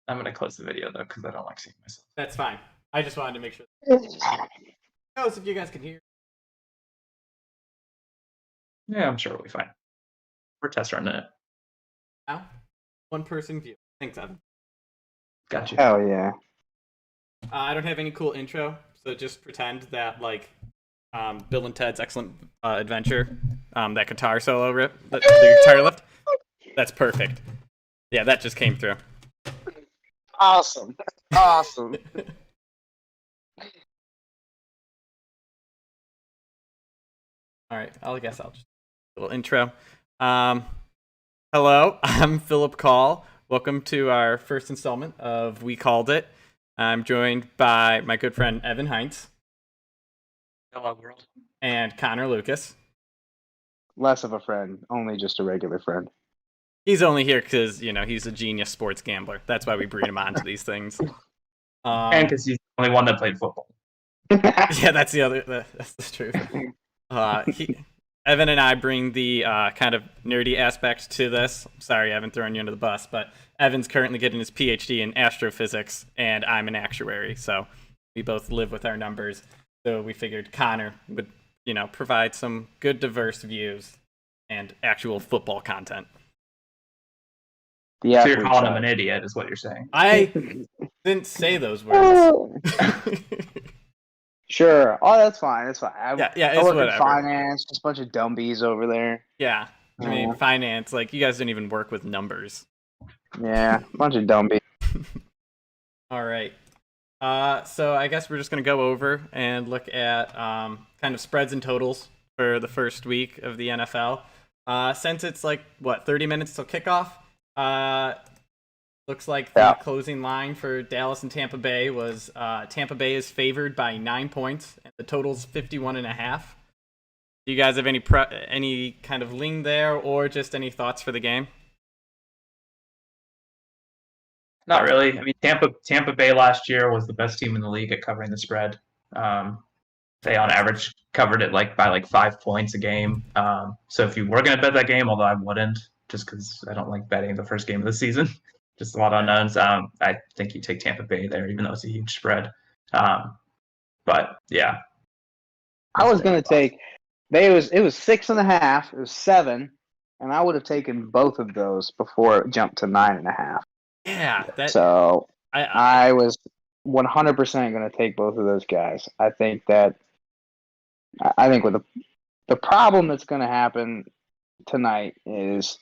I'm going to close the video, though, because I don't like seeing myself. That's fine. I just wanted to make sure. Knows if you guys can hear. Yeah, I'm sure we'll be fine. We're test running it. Now, one person view. Thanks, Evan. Got you. Hell yeah. I don't have any cool intro, so just pretend that, like, Bill and Ted's Excellent Adventure, that guitar solo rip, the guitar lift, that's perfect. Yeah, that just came through. Awesome. Awesome. All right, I guess I'll just do a little intro. Hello, I'm Philip Call. Welcome to our first installment of We Called It. I'm joined by my good friend Evan Heinz. Hello, world. And Connor Lucas. Less of a friend, only just a regular friend. He's only here because, he's a genius sports gambler. That's why we bring him on to these things. And because he's the only one that played football. Yeah, that's the truth. Evan and I bring the kind of nerdy aspect to this. Sorry, Evan, throwing you under the bus, but Evan's currently getting his PhD in astrophysics, and I'm an actuary, so we both live with our numbers. So we figured Connor would, provide some good, diverse views and actual football content. So you're calling him an idiot, is what you're saying. I didn't say those words. Sure. Oh, that's fine. That's fine. I work in finance, just a bunch of dumbies over there. Yeah. I mean, finance, like, you guys don't even work with numbers. Yeah, a bunch of dumbies. All right. So I guess we're just going to go over and look at kind of spreads and totals for the first week of the NFL. Since it's 30 minutes till kickoff, looks like the closing line for Dallas and Tampa Bay was Tampa Bay is favored by 9 points, and the total's 51.5. Do you guys have any kind of lean there, or just any thoughts for the game? Not really. I mean, Tampa Bay last year was the best team in the league at covering the spread. They on average covered it by 5 points a game. So if you were going to bet that game, although I wouldn't, just because I don't like betting the first game of the season, just a lot of unknowns. I think you take Tampa Bay there, even though it's a huge spread. But yeah, I was going to take. It was 6.5. It was 7, and I would have taken both of those before it jumped to 9.5. Yeah. So I was 100% going to take both of those guys. I think with the problem that's going to happen tonight is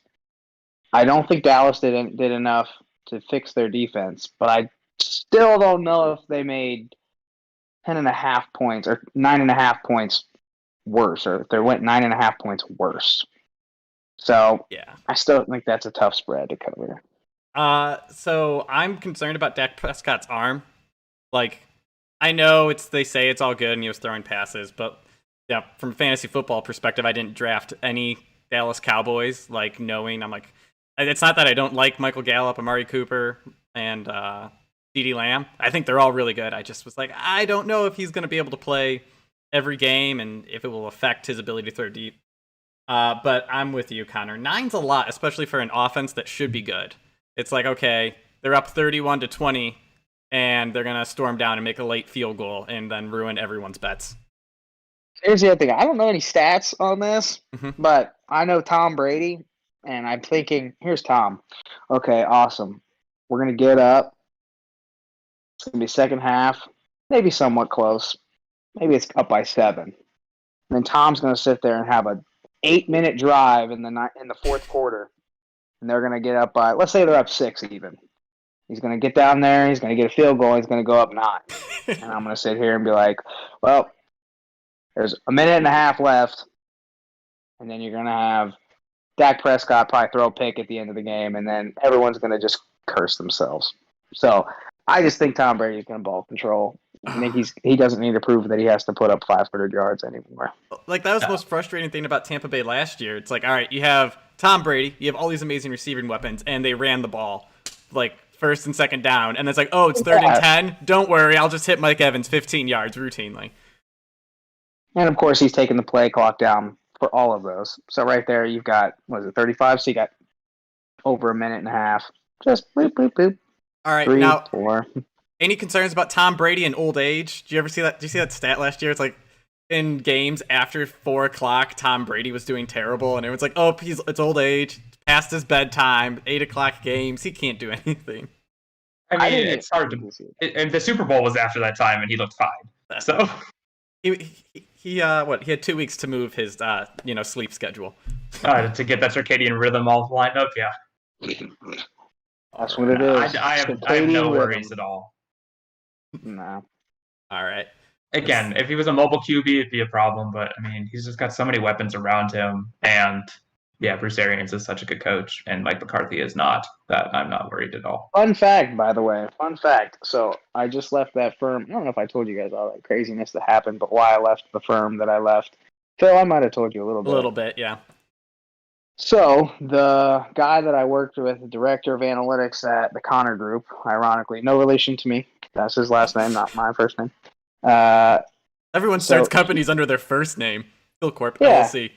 I don't think Dallas did enough to fix their defense, but I still don't know if they made 10.5 points or 9.5 points worse, or if they went 9.5 points worse. So yeah, I still think that's a tough spread to cover. So I'm concerned about Dak Prescott's arm. I know they say it's all good and he was throwing passes, but yeah, from a fantasy football perspective, I didn't draft any Dallas Cowboys, knowing it's not that I don't like Michael Gallup, Amari Cooper, and CeeDee Lamb. I think they're all really good. I just was I don't know if he's going to be able to play every game and if it will affect his ability to throw deep. But I'm with you, Connor. 9's a lot, especially for an offense that should be good. It's okay, they're up 31-20, and they're going to storm down and make a late field goal and then ruin everyone's bets. Here's the other thing. I don't know any stats on this, but I know Tom Brady, and I'm thinking, here's Tom. Okay, awesome. We're going to get up. It's going to be second half, maybe somewhat close. Maybe it's up by 7. And then Tom's going to sit there and have a 8-minute drive in the fourth quarter. And they're going to get up by, let's say they're up 6 even. He's going to get down there, he's going to get a field goal, he's going to go up 9. And I'm going to sit here and be like, well, there's a minute and a half left. And then you're going to have Dak Prescott probably throw a pick at the end of the game, and then everyone's going to just curse themselves. So I just think Tom Brady's going to ball control. I think he doesn't need to prove that he has to put up 500 yards anymore. That was the most frustrating thing about Tampa Bay last year. It's all right, you have Tom Brady, you have all these amazing receiving weapons, and they ran the ball first and second down, and it's it's 3rd and 10. Don't worry, I'll just hit Mike Evans 15 yards routinely. And of course, he's taking the play clock down for all of those. So right there, you've got 35? So you got over a minute and a half. Just boop, boop, boop. All right, 3, now 4. any concerns about Tom Brady and old age? Did you ever see that? Did you see that stat last year? It's like in games after 4:00, Tom Brady was doing terrible, and everyone's like, "Oh, it's old age, past his bedtime, 8:00 games. He can't do anything." I mean, it's hard to. And the Super Bowl was after that time, and he looked fine. So he had 2 weeks to move his sleep schedule to get that circadian rhythm all lined up. Yeah, that's what it is. I have no worries at all. No. All right. Again, if he was a mobile QB, it'd be a problem. But I mean, he's just got so many weapons around him, and yeah, Bruce Arians is such a good coach, and Mike McCarthy is not. That I'm not worried at all. Fun fact, by the way. Fun fact. So I just left that firm. I don't know if I told you guys all that craziness that happened, but why I left the firm that I left. Phil, I might have told you a little bit. A little bit, yeah. So the guy that I worked with, the director of analytics at the Connor Group, ironically, no relation to me. That's his last name, not my first name. Everyone starts companies under their first name. Phil Corp, yeah. LLC.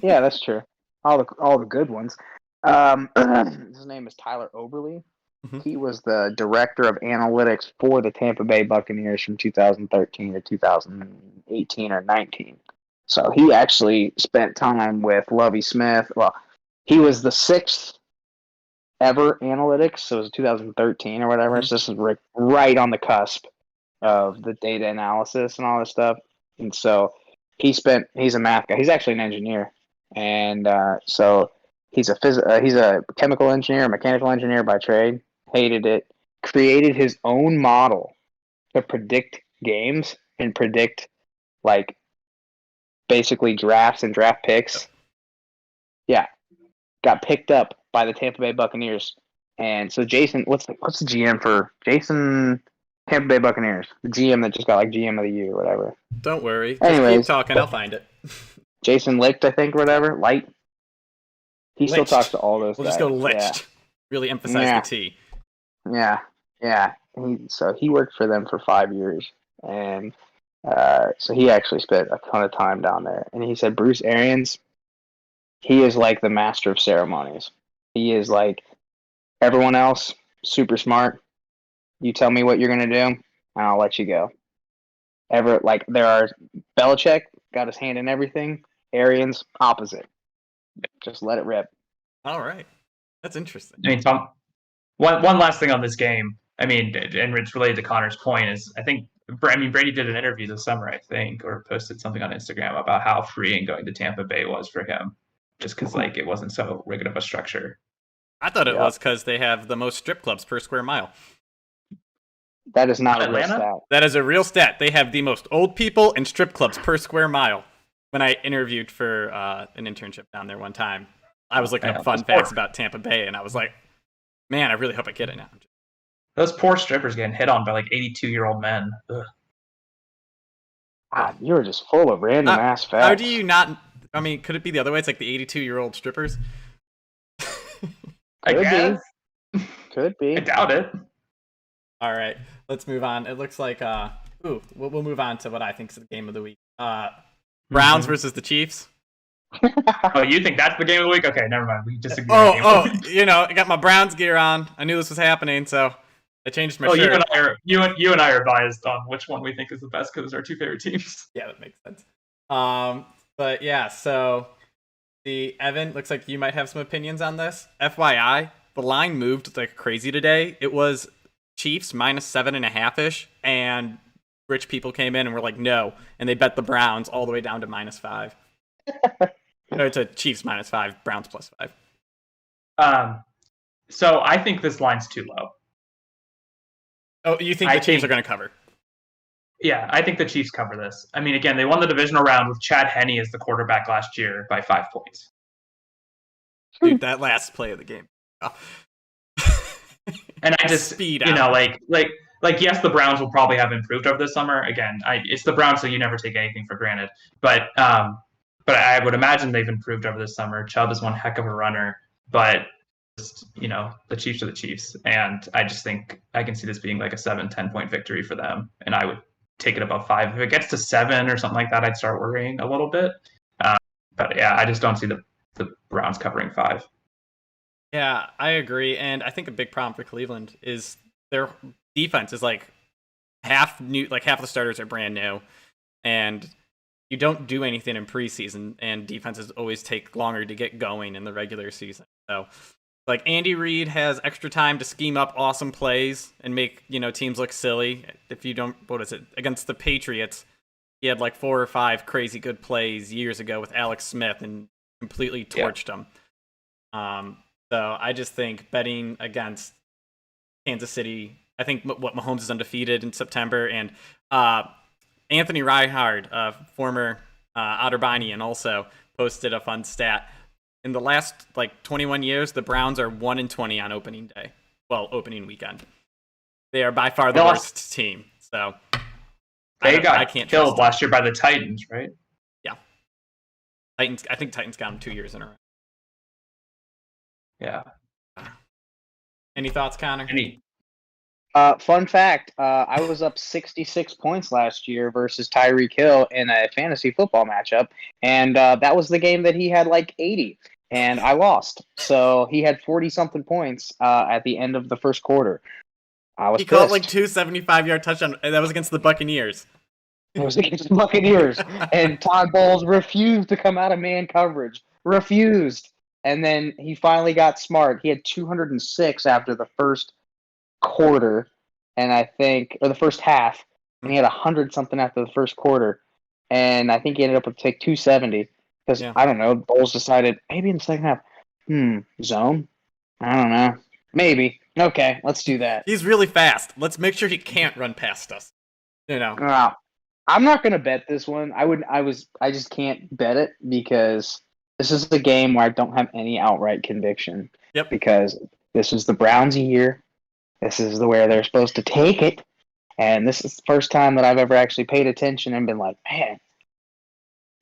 Yeah, that's true. All the good ones. His name is Tyler Oberle. Mm-hmm. He was the director of analytics for the Tampa Bay Buccaneers from 2013 to 2018 or 19. So he actually spent time with Lovie Smith. Well, he was the 6th ever analytics, so it was 2013 or whatever. Mm-hmm. So this is right on the cusp of the data analysis and all this stuff. And so he's a math guy. He's actually an engineer. And so he's a chemical engineer, mechanical engineer by trade. Hated it. Created his own model to predict games and predict basically drafts and draft picks. Yeah, got picked up by the Tampa Bay Buccaneers. And so Jason, what's the GM for Jason? Tampa Bay Buccaneers, the GM that just got GM of the year or whatever. Don't worry. Anyways, keep talking. I'll find it. Jason Licht, I think, or whatever. Light. He still talks to all those guys. We'll just go Licht. Yeah. Really emphasize the T. Yeah. He worked for them for 5 years. And so he actually spent a ton of time down there. And he said Bruce Arians, he is like the master of ceremonies. He is like everyone else, super smart. You tell me what you're going to do, and I'll let you go. Belichick got his hand in everything. Arians, opposite. Just let it rip. All right. That's interesting. I mean, Tom, one last thing on this game. I mean, and it's related to Connor's point is Brady did an interview this summer, I think, or posted something on Instagram about how freeing going to Tampa Bay was for him, just because it wasn't so rigid of a structure. I thought it was because they have the most strip clubs per square mile. That is not a real stat. That is a real stat. They have the most old people and strip clubs per square mile. When I interviewed for an internship down there one time, I was looking up fun facts about Tampa Bay, and I was like, man, I really hope I get it now. Those poor strippers getting hit on by 82-year-old men. Ugh. God, you're just full of random ass facts. How do you not? I mean, could it be the other way? It's like the 82-year-old strippers. I guess. Could be. I doubt it. All right, let's move on. It looks like we'll move on to what I think is the game of the week. Browns versus the Chiefs. Oh, you think that's the game of the week? Okay, never mind. We disagree. I got my Browns gear on. I knew this was happening, so I changed my shirt. You and I are biased on which one we think is the best because those are our two favorite teams. Yeah, that makes sense. But yeah, so Evan, looks like you might have some opinions on this. FYI, the line moved like crazy today. It was Chiefs -7.5-ish, and rich people came in and were like, no, and they bet the Browns all the way down to -5. No, it's a Chiefs -5, Browns +5. So I think this line's too low. Oh, you think the Chiefs are going to cover? Yeah, I think the Chiefs cover this. I mean, again, they won the divisional round with Chad Henne as the quarterback last year by 5 points. Dude, that last play of the game. Oh. And I just, yes, the Browns will probably have improved over the summer. Again, it's the Browns, so you never take anything for granted. But I would imagine they've improved over the summer. Chubb is one heck of a runner, but the Chiefs are the Chiefs, and I just think I can see this being like a 7-10 point victory for them, and I would take it above 5. If it gets to 7 or something like that, I'd start worrying a little bit. But yeah, I just don't see the Browns covering 5. Yeah, I agree, and I think a big problem for Cleveland is their defense is like half new, like half the starters are brand new, and you don't do anything in preseason, and defenses always take longer to get going in the regular season. So, like, Andy Reid has extra time to scheme up awesome plays and make, teams look silly. If you don't, what is it, against the Patriots, he had like 4 or 5 crazy good plays years ago with Alex Smith and completely torched them. So I just think betting against Kansas City, I think what Mahomes is undefeated in September, and Anthony Reinhard, former Otterbanian, also posted a fun stat. In the last 21 years, the Browns are 1-20 on opening day. Well, opening weekend. They are by far the worst team. So they got killed last year by the Titans, right? Yeah. Titans. I think Titans got them 2 years in a row. Yeah. Any thoughts, Connor? Fun fact, I was up 66 points last year versus Tyreek Hill in a fantasy football matchup, and that was the game that he had 80, and I lost. So he had 40-something points at the end of the first quarter. He caught 2 75-yard touchdowns, and that was against the Buccaneers. It was against the Buccaneers, and Todd Bowles refused to come out of man coverage. Refused. And then he finally got smart. He had 206 after the first quarter, and I think, or the first half, and he had 100-something after the first quarter, and I think he ended up with 270 because I don't know. Bowles decided maybe in the second half, zone. I don't know, maybe. Okay, let's do that. He's really fast. Let's make sure he can't run past us. I'm not gonna bet this one. I just can't bet it because this is the game where I don't have any outright conviction. Yep. Because this is the Browns' year. This is where they're supposed to take it. And this is the first time that I've ever actually paid attention and been like, man,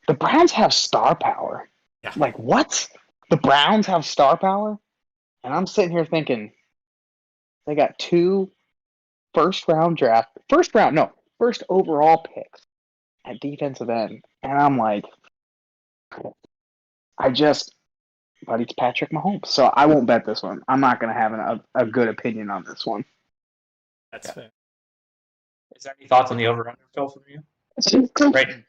the Browns have star power. Yeah. What? The Browns have star power? And I'm sitting here thinking, they got 2 first overall picks at defensive end. And I'm like, but it's Patrick Mahomes. So I won't bet this one. I'm not going to have a good opinion on this one. That's fair. Is there any thoughts on the over-under, Phil, from you?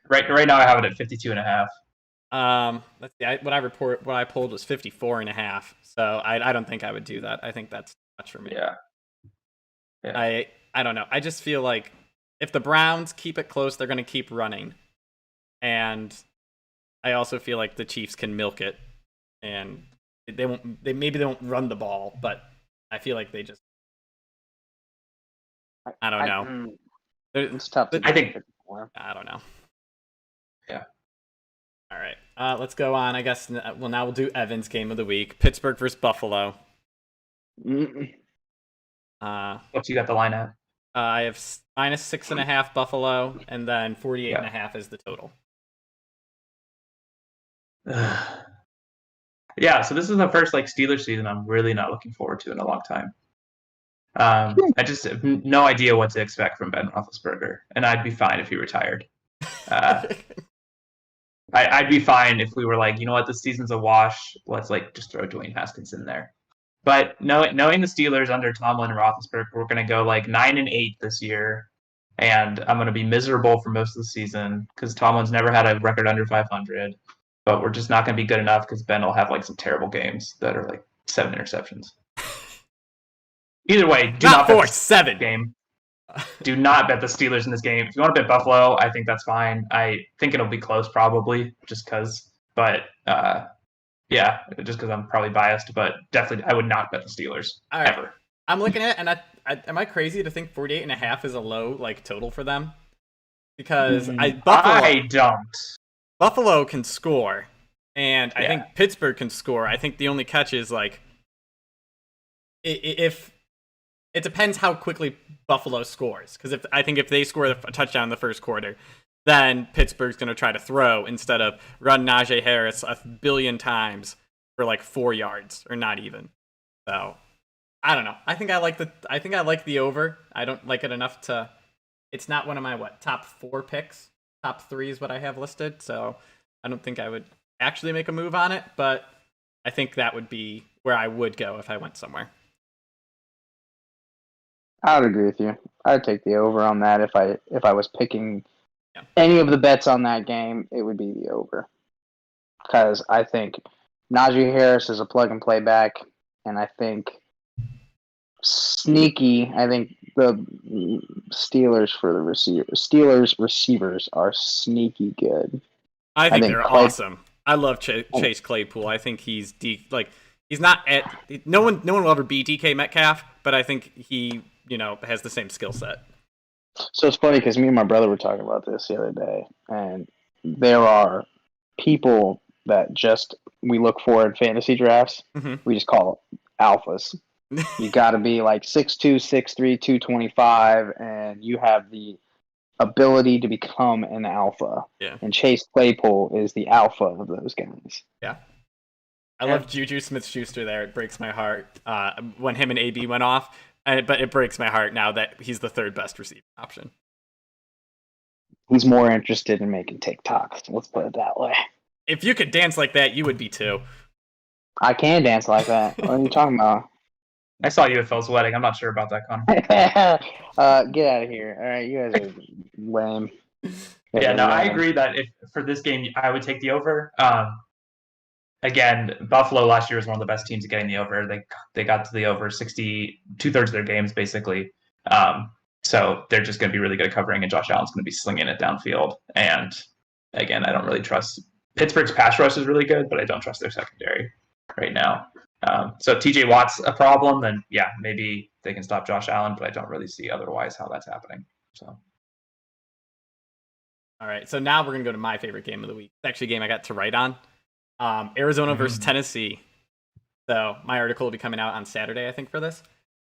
Right now I have it at 52.5. Let's see. What I pulled was 54.5. So I don't think I would do that. I think that's too much for me. Yeah. I don't know. I just feel like if the Browns keep it close, they're going to keep running. And I also feel like the Chiefs can milk it, and they won't run the ball, but I feel like they just, I don't know. It's tough. I don't know. Yeah. All right. Let's go on. I guess. Well, now we'll do Evan's game of the week: Pittsburgh versus Buffalo. What you got the line at? I have -6.5 Buffalo, and then 48.5 is the total. Yeah, so this is the first Steelers season I'm really not looking forward to in a long time. I just have no idea what to expect from Ben Roethlisberger, and I'd be fine if he retired. I'd be fine if we were like, you know what, this season's a wash. Let's just throw Dwayne Haskins in there. But knowing the Steelers under Tomlin and Roethlisberger, we're going to go 9-8 this year, and I'm going to be miserable for most of the season because Tomlin's never had a record under 500. But we're just not going to be good enough because Ben will have some terrible games that are 7 interceptions. Either way, do not bet 7 game. Do not bet the Steelers in this game. If you want to bet Buffalo, I think that's fine. I think it'll be close probably just because. But yeah, just because I'm probably biased. But definitely, I would not bet the Steelers ever. I'm looking at it, and am I crazy to think 48.5 is a low total for them? Because I don't. Buffalo can score, and I think Pittsburgh can score. I think the only catch is if it depends how quickly Buffalo scores. Because if they score a touchdown in the first quarter, then Pittsburgh's going to try to throw instead of run Najee Harris 1 billion times for 4 yards or not even. So I don't know. I think I like the over. I don't like it enough to. It's not one of my top 4 picks. Top 3 is what I have listed, so I don't think I would actually make a move on it, but I think that would be where I would go if I went somewhere. I would agree with you. I'd take the over on that if I was picking any of the bets on that game. It would be the over because I think Najee Harris is a plug and play back, and I think sneaky. I think the Steelers receivers are sneaky good. I think they're awesome. I love Chase Claypool. I think he's he's not at no one will ever beat DK Metcalf, but I think he has the same skill set. So it's funny because me and my brother were talking about this the other day, and there are people that we look for in fantasy drafts. Mm-hmm. We just call alphas. You got to be like 6'2", 6'3", 225, and you have the ability to become an alpha. Yeah. And Chase Claypool is the alpha of those guys. Yeah. I love Juju Smith-Schuster there. It breaks my heart when him and AB went off. But it breaks my heart now that he's the third best receiving option. He's more interested in making TikToks. Let's put it that way. If you could dance like that, you would be too. I can dance like that. What are you talking about? I saw you at Phil's wedding. I'm not sure about that, Connor. Get out of here. All right, you guys are lame. I agree that if for this game, I would take the over. Again, Buffalo last year was one of the best teams at getting the over. They got to the over 2/3 of their games, basically. So they're just going to be really good at covering, and Josh Allen's going to be slinging it downfield. And again, I don't really trust Pittsburgh's pass rush is really good, but I don't trust their secondary right now. So TJ Watt's a problem, then yeah, maybe they can stop Josh Allen, but I don't really see otherwise how that's happening. So. All right, so now we're going to go to my favorite game of the week. It's actually a game I got to write on. Arizona versus Tennessee. So my article will be coming out on Saturday, I think, for this.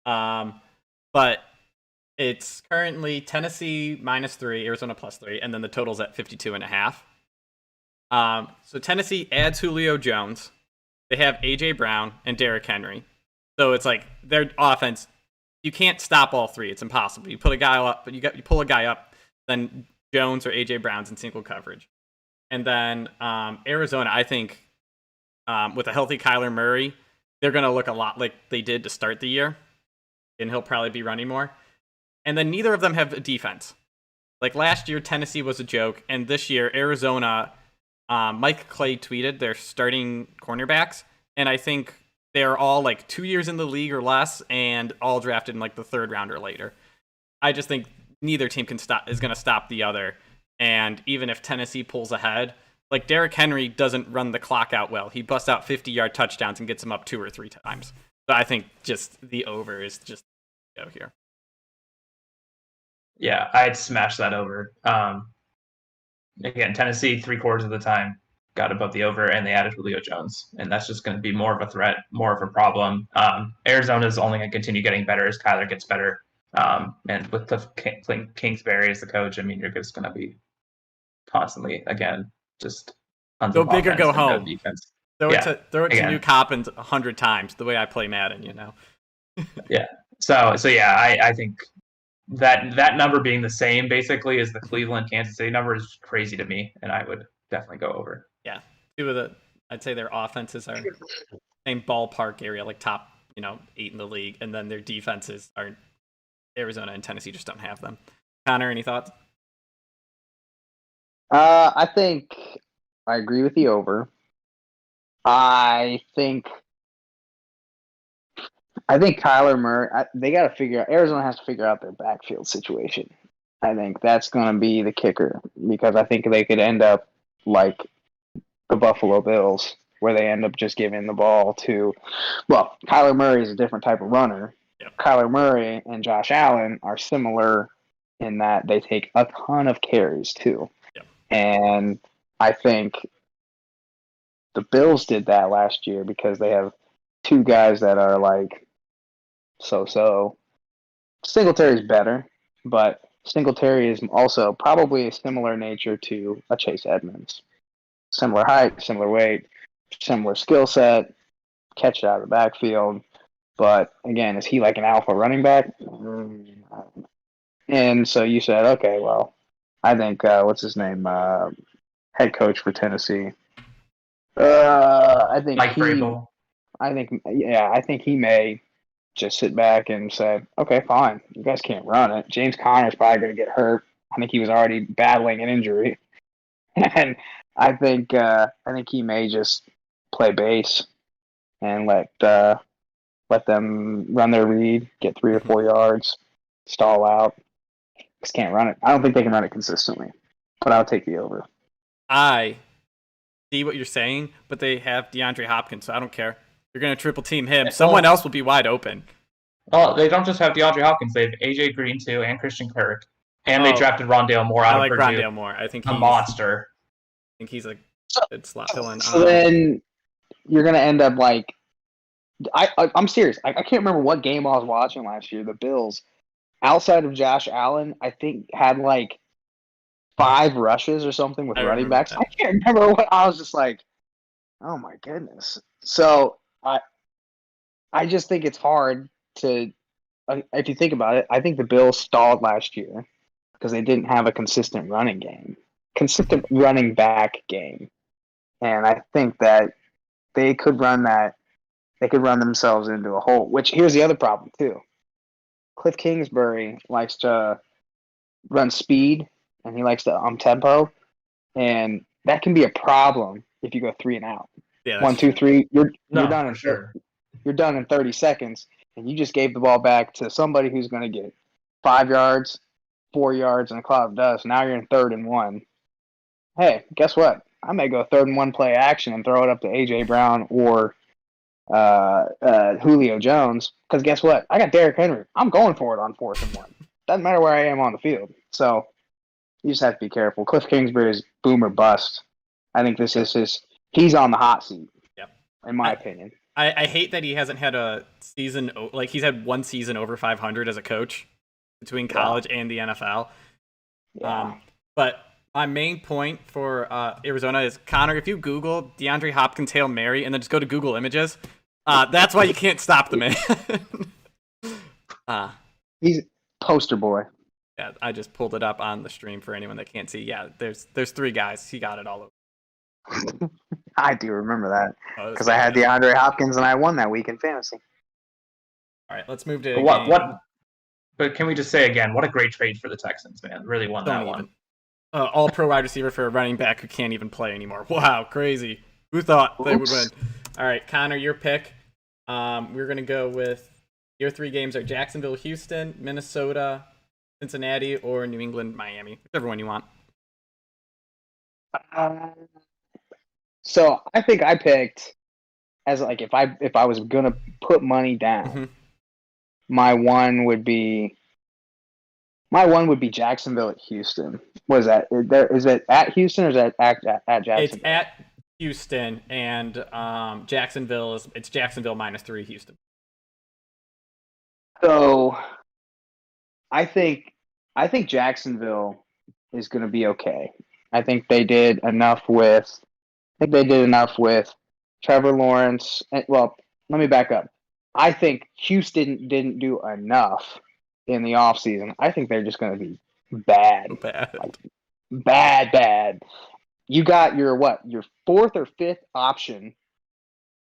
But it's currently Tennessee -3, Arizona +3, and then the total's at 52.5. So Tennessee adds Julio Jones. They have A.J. Brown and Derrick Henry. So it's like their offense, you can't stop all three. It's impossible. You put a guy up, but you pull a guy up, then Jones or A.J. Brown's in single coverage. And then Arizona, I think, with a healthy Kyler Murray, they're going to look a lot like they did to start the year. And he'll probably be running more. And then neither of them have a defense. Like last year, Tennessee was a joke. And this year, Arizona, Mike Clay tweeted their starting cornerbacks. And I think they're all like 2 years in the league or less and all drafted in like the third round or later. I just think neither team is going to stop the other. And even if Tennessee pulls ahead, like Derrick Henry doesn't run the clock out well. He busts out 50-yard touchdowns and gets them up 2 or 3 times. So I think just the over is just go here. Yeah, I'd smash that over. Again, Tennessee 3/4 of the time got above the over, and they added Julio Jones, and that's just going to be more of a threat, more of a problem. Arizona's only going to continue getting better as Kyler gets better. And with Kingsbury as the coach, I mean, you're just going to be constantly, again, just go big or go home. Defense. Throw it to New Coppins 100 times, the way I play Madden, Yeah. So yeah, I think that number being the same basically as the Cleveland Kansas City number is crazy to me, and I would definitely go over. Yeah. I'd say their offenses are same ballpark area, like top, 8 in the league, and then their defenses are Arizona and Tennessee just don't have them. Connor, any thoughts? I think I agree with the over. I think Kyler Murray, they got to figure out, Arizona has to figure out their backfield situation. I think that's going to be the kicker because I think they could end up like the Buffalo Bills where they end up just giving the ball to, well, Kyler Murray is a different type of runner. Yep. Kyler Murray and Josh Allen are similar in that they take a ton of carries too. Yep. And I think the Bills did that last year because they have 2 guys that are like so. Singletary's better, but Singletary is also probably a similar nature to a Chase Edmonds. Similar height, similar weight, similar skill set, catch it out of the backfield. But again, is he like an alpha running back? And so you said, okay, well, I think what's his name? Head coach for Tennessee. I think Mike Vrabel. I think he may just sit back and say, okay, fine, you guys can't run it. James Conner's probably going to get hurt. I think he was already battling an injury, and I think he may just play base and let them run their read, get 3 or 4 yards, stall out. Just can't run it. I don't think they can run it consistently, but I'll take the over. I see what you're saying, but they have DeAndre Hopkins, so I don't care. You're going to triple team him. Someone else will be wide open. Well, they don't just have DeAndre Hopkins. They have AJ Green, too, and Christian Kirk. And they drafted Rondale Moore out of Purdue. I like Rondale Moore. I think he's a monster. I think he's a good slot villain. So then you're going to end up like I'm serious. I can't remember what game I was watching last year. The Bills, outside of Josh Allen, I think had like 5 rushes or something with running backs. I can't remember what. I was just like, oh my goodness. So I just think it's hard to. If you think about it, I think the Bills stalled last year because they didn't have a consistent running back game, and I think that they could run that. They could run themselves into a hole. Which here's the other problem too. Cliff Kingsbury likes to run speed, and he likes to tempo, and that can be a problem if you go 3 and out. Yeah, 1, 2, 3. You're done in sure. You're done in 30 seconds, and you just gave the ball back to somebody who's going to get 5 yards, 4 yards, and a cloud of dust. Now you're in 3rd and 1. Hey, guess what? I may go 3rd and 1 play action and throw it up to A.J. Brown or Julio Jones, because guess what? I got Derrick Henry. I'm going for it on 4th and 1. Doesn't matter where I am on the field. So you just have to be careful. Cliff Kingsbury is boom or bust. I think this is he's on the hot seat. Yep. In my opinion. I hate that he hasn't had a season, like he's had 1 season over 500 as a coach between college and the NFL. Yeah. But my main point for Arizona is, Connor, if you Google DeAndre Hopkins Hail Mary and then just go to Google Images, that's why you can't stop the man. He's poster boy. Yeah, I just pulled it up on the stream for anyone that can't see. Yeah, there's 3 guys. He got it all over. I do remember that because I had DeAndre Hopkins and I won that week in fantasy. All right, let's move to what. But can we just say again, what a great trade for the Texans, man! Really won that one. All pro wide receiver for a running back who can't even play anymore. Wow, crazy. Who thought they would win? All right, Connor, your pick. We're gonna go with your 3 games are Jacksonville, Houston, Minnesota, Cincinnati, or New England, Miami. Whichever one you want. So I think I picked as like if I was gonna put money down, my one would be Jacksonville at Houston. What is that? Is it at Houston or is that at Jacksonville? It's at Houston, and Jacksonville it's Jacksonville -3 Houston. So I think Jacksonville is going to be okay. I think they did enough with Trevor Lawrence. Well, let me back up. I think Houston didn't do enough in the offseason. I think they're just going to be bad. Bad. You got your 4th or 5th option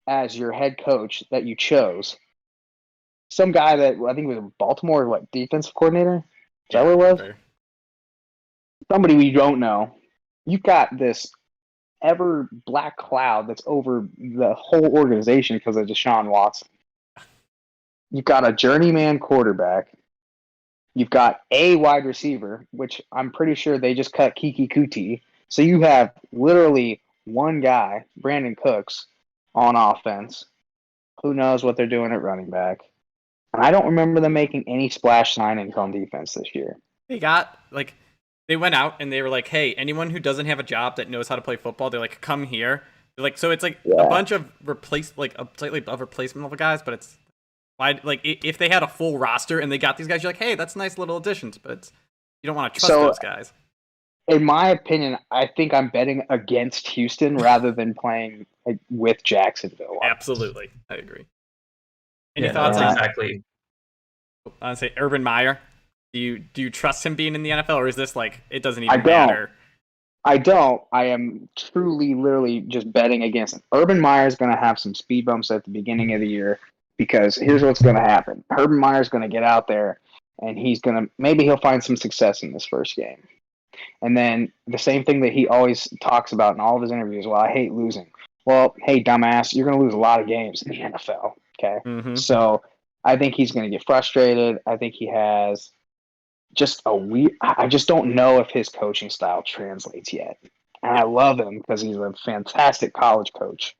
as your head coach that you chose. Some guy that I think was a Baltimore defensive coordinator. Is that what it was? Fair. Somebody we don't know. You've got this ever black cloud that's over the whole organization because of Deshaun Watson. You've got a journeyman quarterback. You've got a wide receiver, which I'm pretty sure they just cut Kiki Kuti. So you have literally one guy, Brandon Cooks, on offense. Who knows what they're doing at running back? And I don't remember them making any splash signings on defense this year. They went out and they were like, hey, anyone who doesn't have a job that knows how to play football, they're like, come here. They're like, so it's like a bunch of a slightly above replacement level guys, but it's like if they had a full roster and they got these guys, you're like, hey, that's nice little additions, but you don't want to trust those guys. In my opinion, I think I'm betting against Houston rather than playing with Jacksonville. Absolutely. I agree. Any thoughts on exactly? I say Urban Meyer. Do you trust him being in the NFL, or is this like it doesn't even matter? I don't. I am truly, literally just betting against him. Urban Meyer is going to have some speed bumps at the beginning of the year. because here's what's going to happen. Urban Meyer's going to get out there, and maybe he'll find some success in this first game. And then the same thing that he always talks about in all of his interviews, well, I hate losing. Well, hey, dumbass, you're going to lose a lot of games in the NFL, okay? Mm-hmm. So I think he's going to get frustrated. I think he has just I just don't know if his coaching style translates yet. And I love him because he's a fantastic college coach.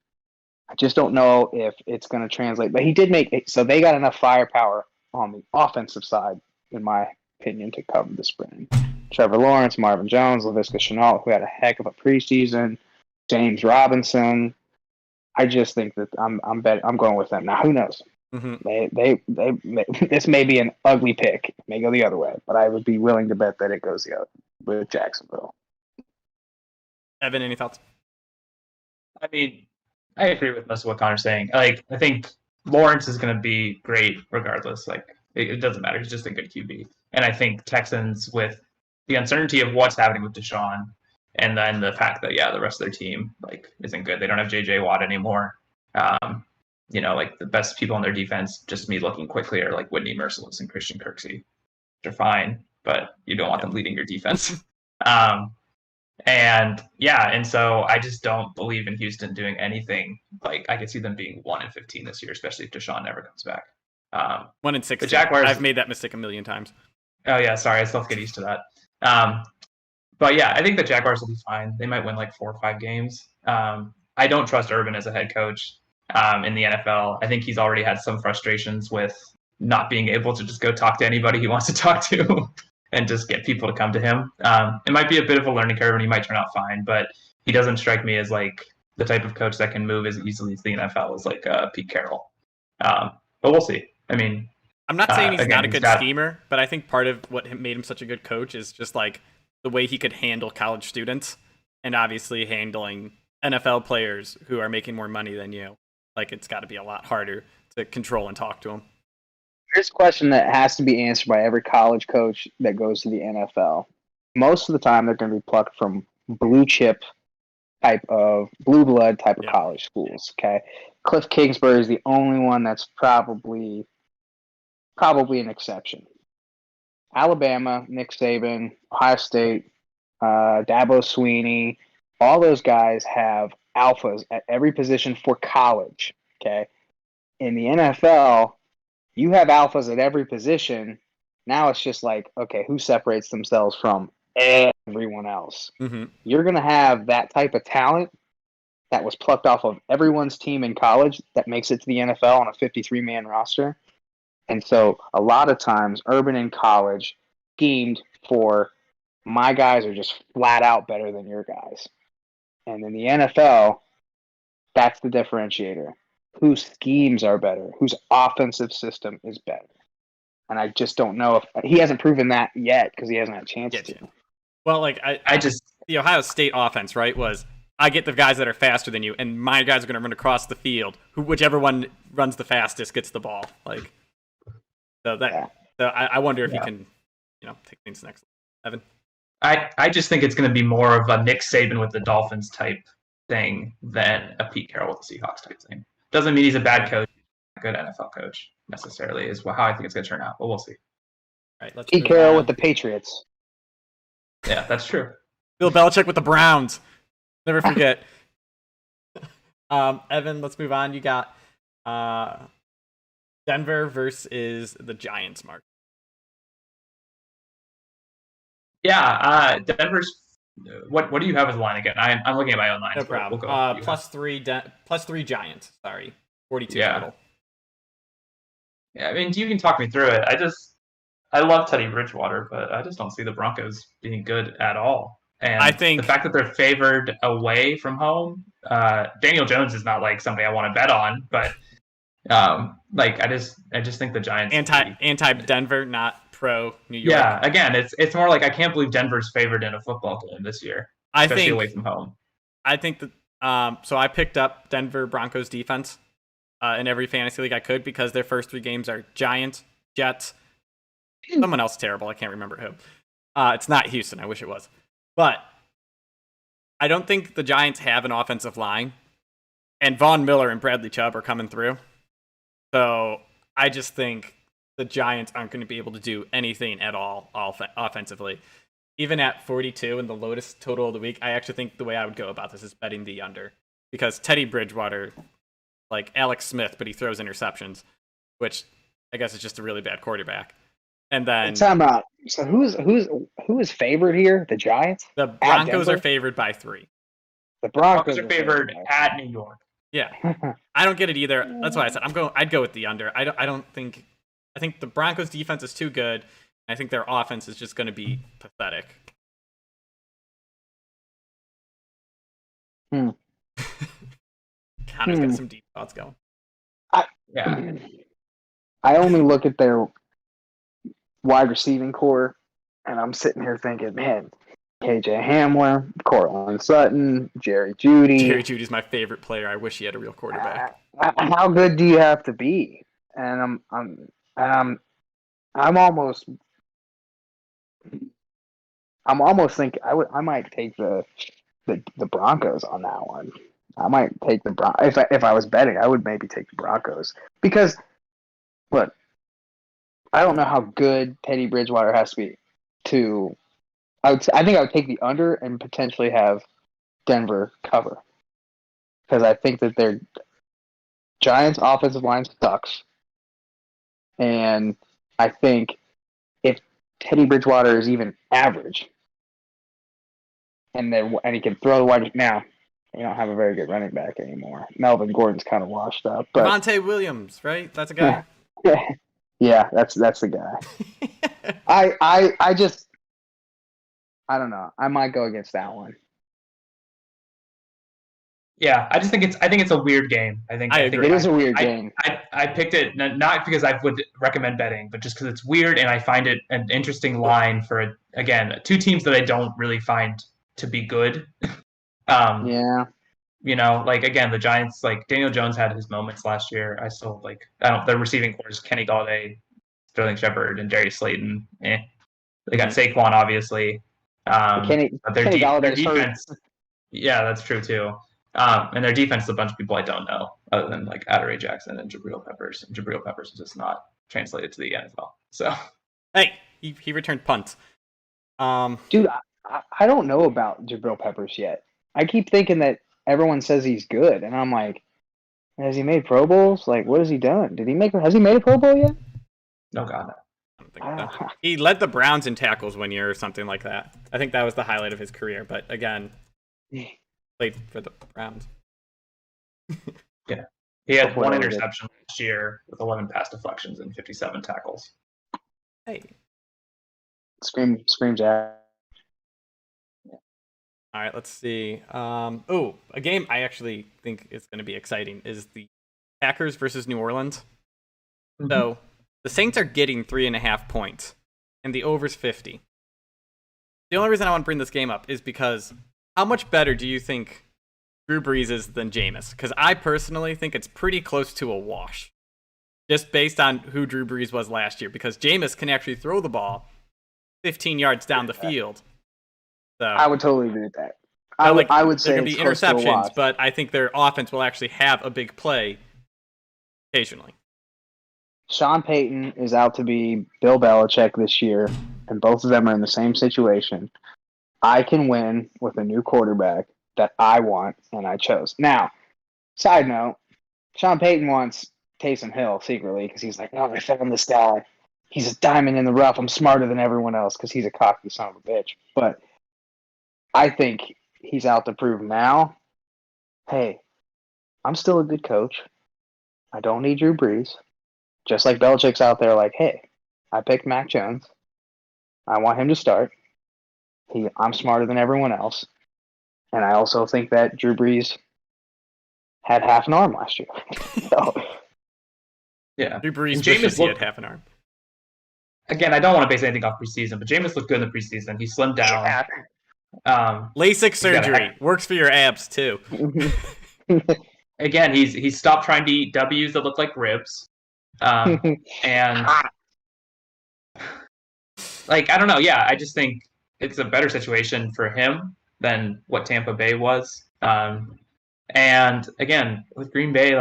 I just don't know if it's going to translate. But he did so they got enough firepower on the offensive side, in my opinion, to cover the spread. Trevor Lawrence, Marvin Jones, Laviska Shenault, who had a heck of a preseason, James Robinson. I just think that I'm going with them. Now, who knows? Mm-hmm. This may be an ugly pick. It may go the other way, but I would be willing to bet that it goes the other with Jacksonville. Evan, any thoughts? I mean, I agree with most of what Connor's saying. Like, I think Lawrence is going to be great regardless. Like, it doesn't matter. He's just a good QB. And I think Texans, with the uncertainty of what's happening with Deshaun, and then the fact that, the rest of their team, like, isn't good. They don't have J.J. Watt anymore. Like, the best people on their defense, just me looking quickly, are like Whitney Merciless and Christian Kirksey. They're fine, but you don't want them leading your defense. And so I just don't believe in Houston doing anything. Like, I could see them being 1-15 this year, especially if Deshaun never comes back. 1-6. The Jaguars, I've made that mistake a million times. Oh yeah, sorry, I still have to get used to that. But I think the Jaguars will be fine. They might win like 4 or 5 games. I don't trust Urban as a head coach in the NFL. I think he's already had some frustrations with not being able to just go talk to anybody he wants to talk to. And just get people to come to him. It might be a bit of a learning curve, and he might turn out fine, but he doesn't strike me as like the type of coach that can move as easily as the NFL as like Pete Carroll. But we'll see. I mean, I'm not saying he's not a good schemer, but I think part of what made him such a good coach is just like the way he could handle college students, and obviously handling NFL players who are making more money than you. Like, it's got to be a lot harder to control and talk to them. Here's a question that has to be answered by every college coach that goes to the NFL. Most of the time, they're going to be plucked from blue blood type of college schools. Okay, Cliff Kingsbury is the only one that's probably an exception. Alabama, Nick Saban, Ohio State, Dabo Swinney, all those guys have alphas at every position for college. Okay, in the NFL, you have alphas at every position. Now it's just like, okay, who separates themselves from everyone else? Mm-hmm. You're going to have that type of talent that was plucked off of everyone's team in college that makes it to the NFL on a 53-man roster. And so a lot of times, Urban in college schemed for, my guys are just flat out better than your guys. And in the NFL, that's the differentiator. Whose schemes are better, whose offensive system is better. And I just don't know if he hasn't proven that yet because he hasn't had a chance to. Well, like the Ohio State offense, right, was I get the guys that are faster than you, and my guys are going to run across the field. Whichever one runs the fastest gets the ball. Like, so I wonder if he can, take things next. Evan, I just think it's going to be more of a Nick Saban with the Dolphins type thing than a Pete Carroll with the Seahawks type thing. Doesn't mean he's a bad coach, a good NFL coach necessarily, is how I think it's going to turn out. But we'll see. All right, let's Pete Carroll with the Patriots. Yeah, that's true. Bill Belichick with the Browns. Never forget. Evan, let's move on. You got Denver versus the Giants, Mark. Yeah, Denver's. What do you have as a line again? I'm looking at my own line. No problem. We'll +3 Giants. Sorry, 42 total. Yeah, I mean, you can talk me through it. I love Teddy Bridgewater, but I just don't see the Broncos being good at all. And I think the fact that they're favored away from home, Daniel Jones is not like somebody I want to bet on, but I just think the Giants anti Denver, not pro New York. Yeah, again, it's more like I can't believe Denver's favored in a football game this year, especially away from home. I think that so I picked up Denver Broncos defense in every fantasy league I could because their first 3 games are Giants, Jets, someone else terrible. I can't remember who. It's not Houston. I wish it was. But I don't think the Giants have an offensive line. And Von Miller and Bradley Chubb are coming through. So I just think the Giants aren't going to be able to do anything at all offensively. Even at 42 in the lowest total of the week, I actually think the way I would go about this is betting the under. Because Teddy Bridgewater, like Alex Smith, but he throws interceptions, which I guess is just a really bad quarterback. And then time out. So who is favored here? The Giants? The Broncos are favored by 3. The Broncos are favored at New York. Yeah. I don't get it either. That's why I said I'd go with the under. I think the Broncos defense is too good. I think their offense is just going to be pathetic. Connor's got some deep thoughts going. I only look at their wide receiving core, and I'm sitting here thinking, man, KJ Hamler, Cortland Sutton, Jerry Jeudy. Jerry Judy's my favorite player. I wish he had a real quarterback. How good do you have to be? And I'm almost thinking I might take the Broncos on that one. I might take the Broncos. If I was betting, I would maybe take the Broncos because, look, I don't know how good Teddy Bridgewater has to be to. I think I would take the under and potentially have Denver cover because I think that their Giants' offensive line sucks, and I think if Teddy Bridgewater is even average, and he can throw the wide now. They don't have a very good running back anymore. Melvin Gordon's kind of washed up. But Devontae Williams, right? That's a guy. Yeah, that's the guy. I just don't know. I might go against that one. Yeah, I think it's a weird game. I think it is a weird game. I picked it not because I would recommend betting, but just because it's weird and I find it an interesting line for two teams that I don't really find to be good. Yeah. The Giants, Daniel Jones had his moments last year. I still the receiving core is Kenny Galladay, Sterling Shepard, and Jerry Slayton. They got Saquon, obviously. But their defense, yeah, that's true too. And their defense is a bunch of people I don't know, other than Adoree Jackson and Jabril Peppers. And Jabril Peppers is just not translated to the NFL. So, hey, he returned punts. Dude, I don't know about Jabril Peppers yet. I keep thinking that everyone says he's good, and I'm like, has he made Pro Bowls? What has he done? Has he made a Pro Bowl yet? No, God, no. I don't think so. He led the Browns in tackles one year or something like that. I think that was the highlight of his career. But again, played for the Browns. Yeah, he had 1 interception last year with 11 pass deflections and 57 tackles. Hey, screams out. All right, let's see. A game I actually think is going to be exciting is the Packers versus New Orleans. Mm-hmm. So the Saints are getting 3.5 points, and the over's 50. The only reason I want to bring this game up is because how much better do you think Drew Brees is than Jameis? Because I personally think it's pretty close to a wash, just based on who Drew Brees was last year. Because Jameis can actually throw the ball 15 yards down the field. So I would totally agree with that. I would say there can be interceptions, but I think their offense will actually have a big play occasionally. Sean Payton is out to be Bill Belichick this year, and both of them are in the same situation. I can win with a new quarterback that I want and I chose. Now, side note, Sean Payton wants Taysom Hill secretly because he's like, oh, I found this guy. He's a diamond in the rough. I'm smarter than everyone else because he's a cocky son of a bitch. But I think he's out to prove now, hey, I'm still a good coach. I don't need Drew Brees. Just like Belichick's out there like, hey, I picked Mac Jones. I want him to start. I'm smarter than everyone else. And I also think that Drew Brees had half an arm last year. So, yeah. Drew Brees wishes he had half an arm. Again, I don't want to base anything off preseason, but Jameis looked good in the preseason. He slimmed down. LASIK surgery works for your abs too. Again, he's stopped trying to eat W's that look like ribs, and I don't know. Yeah, I just think it's a better situation for him than what Tampa Bay was. And again, with Green Bay,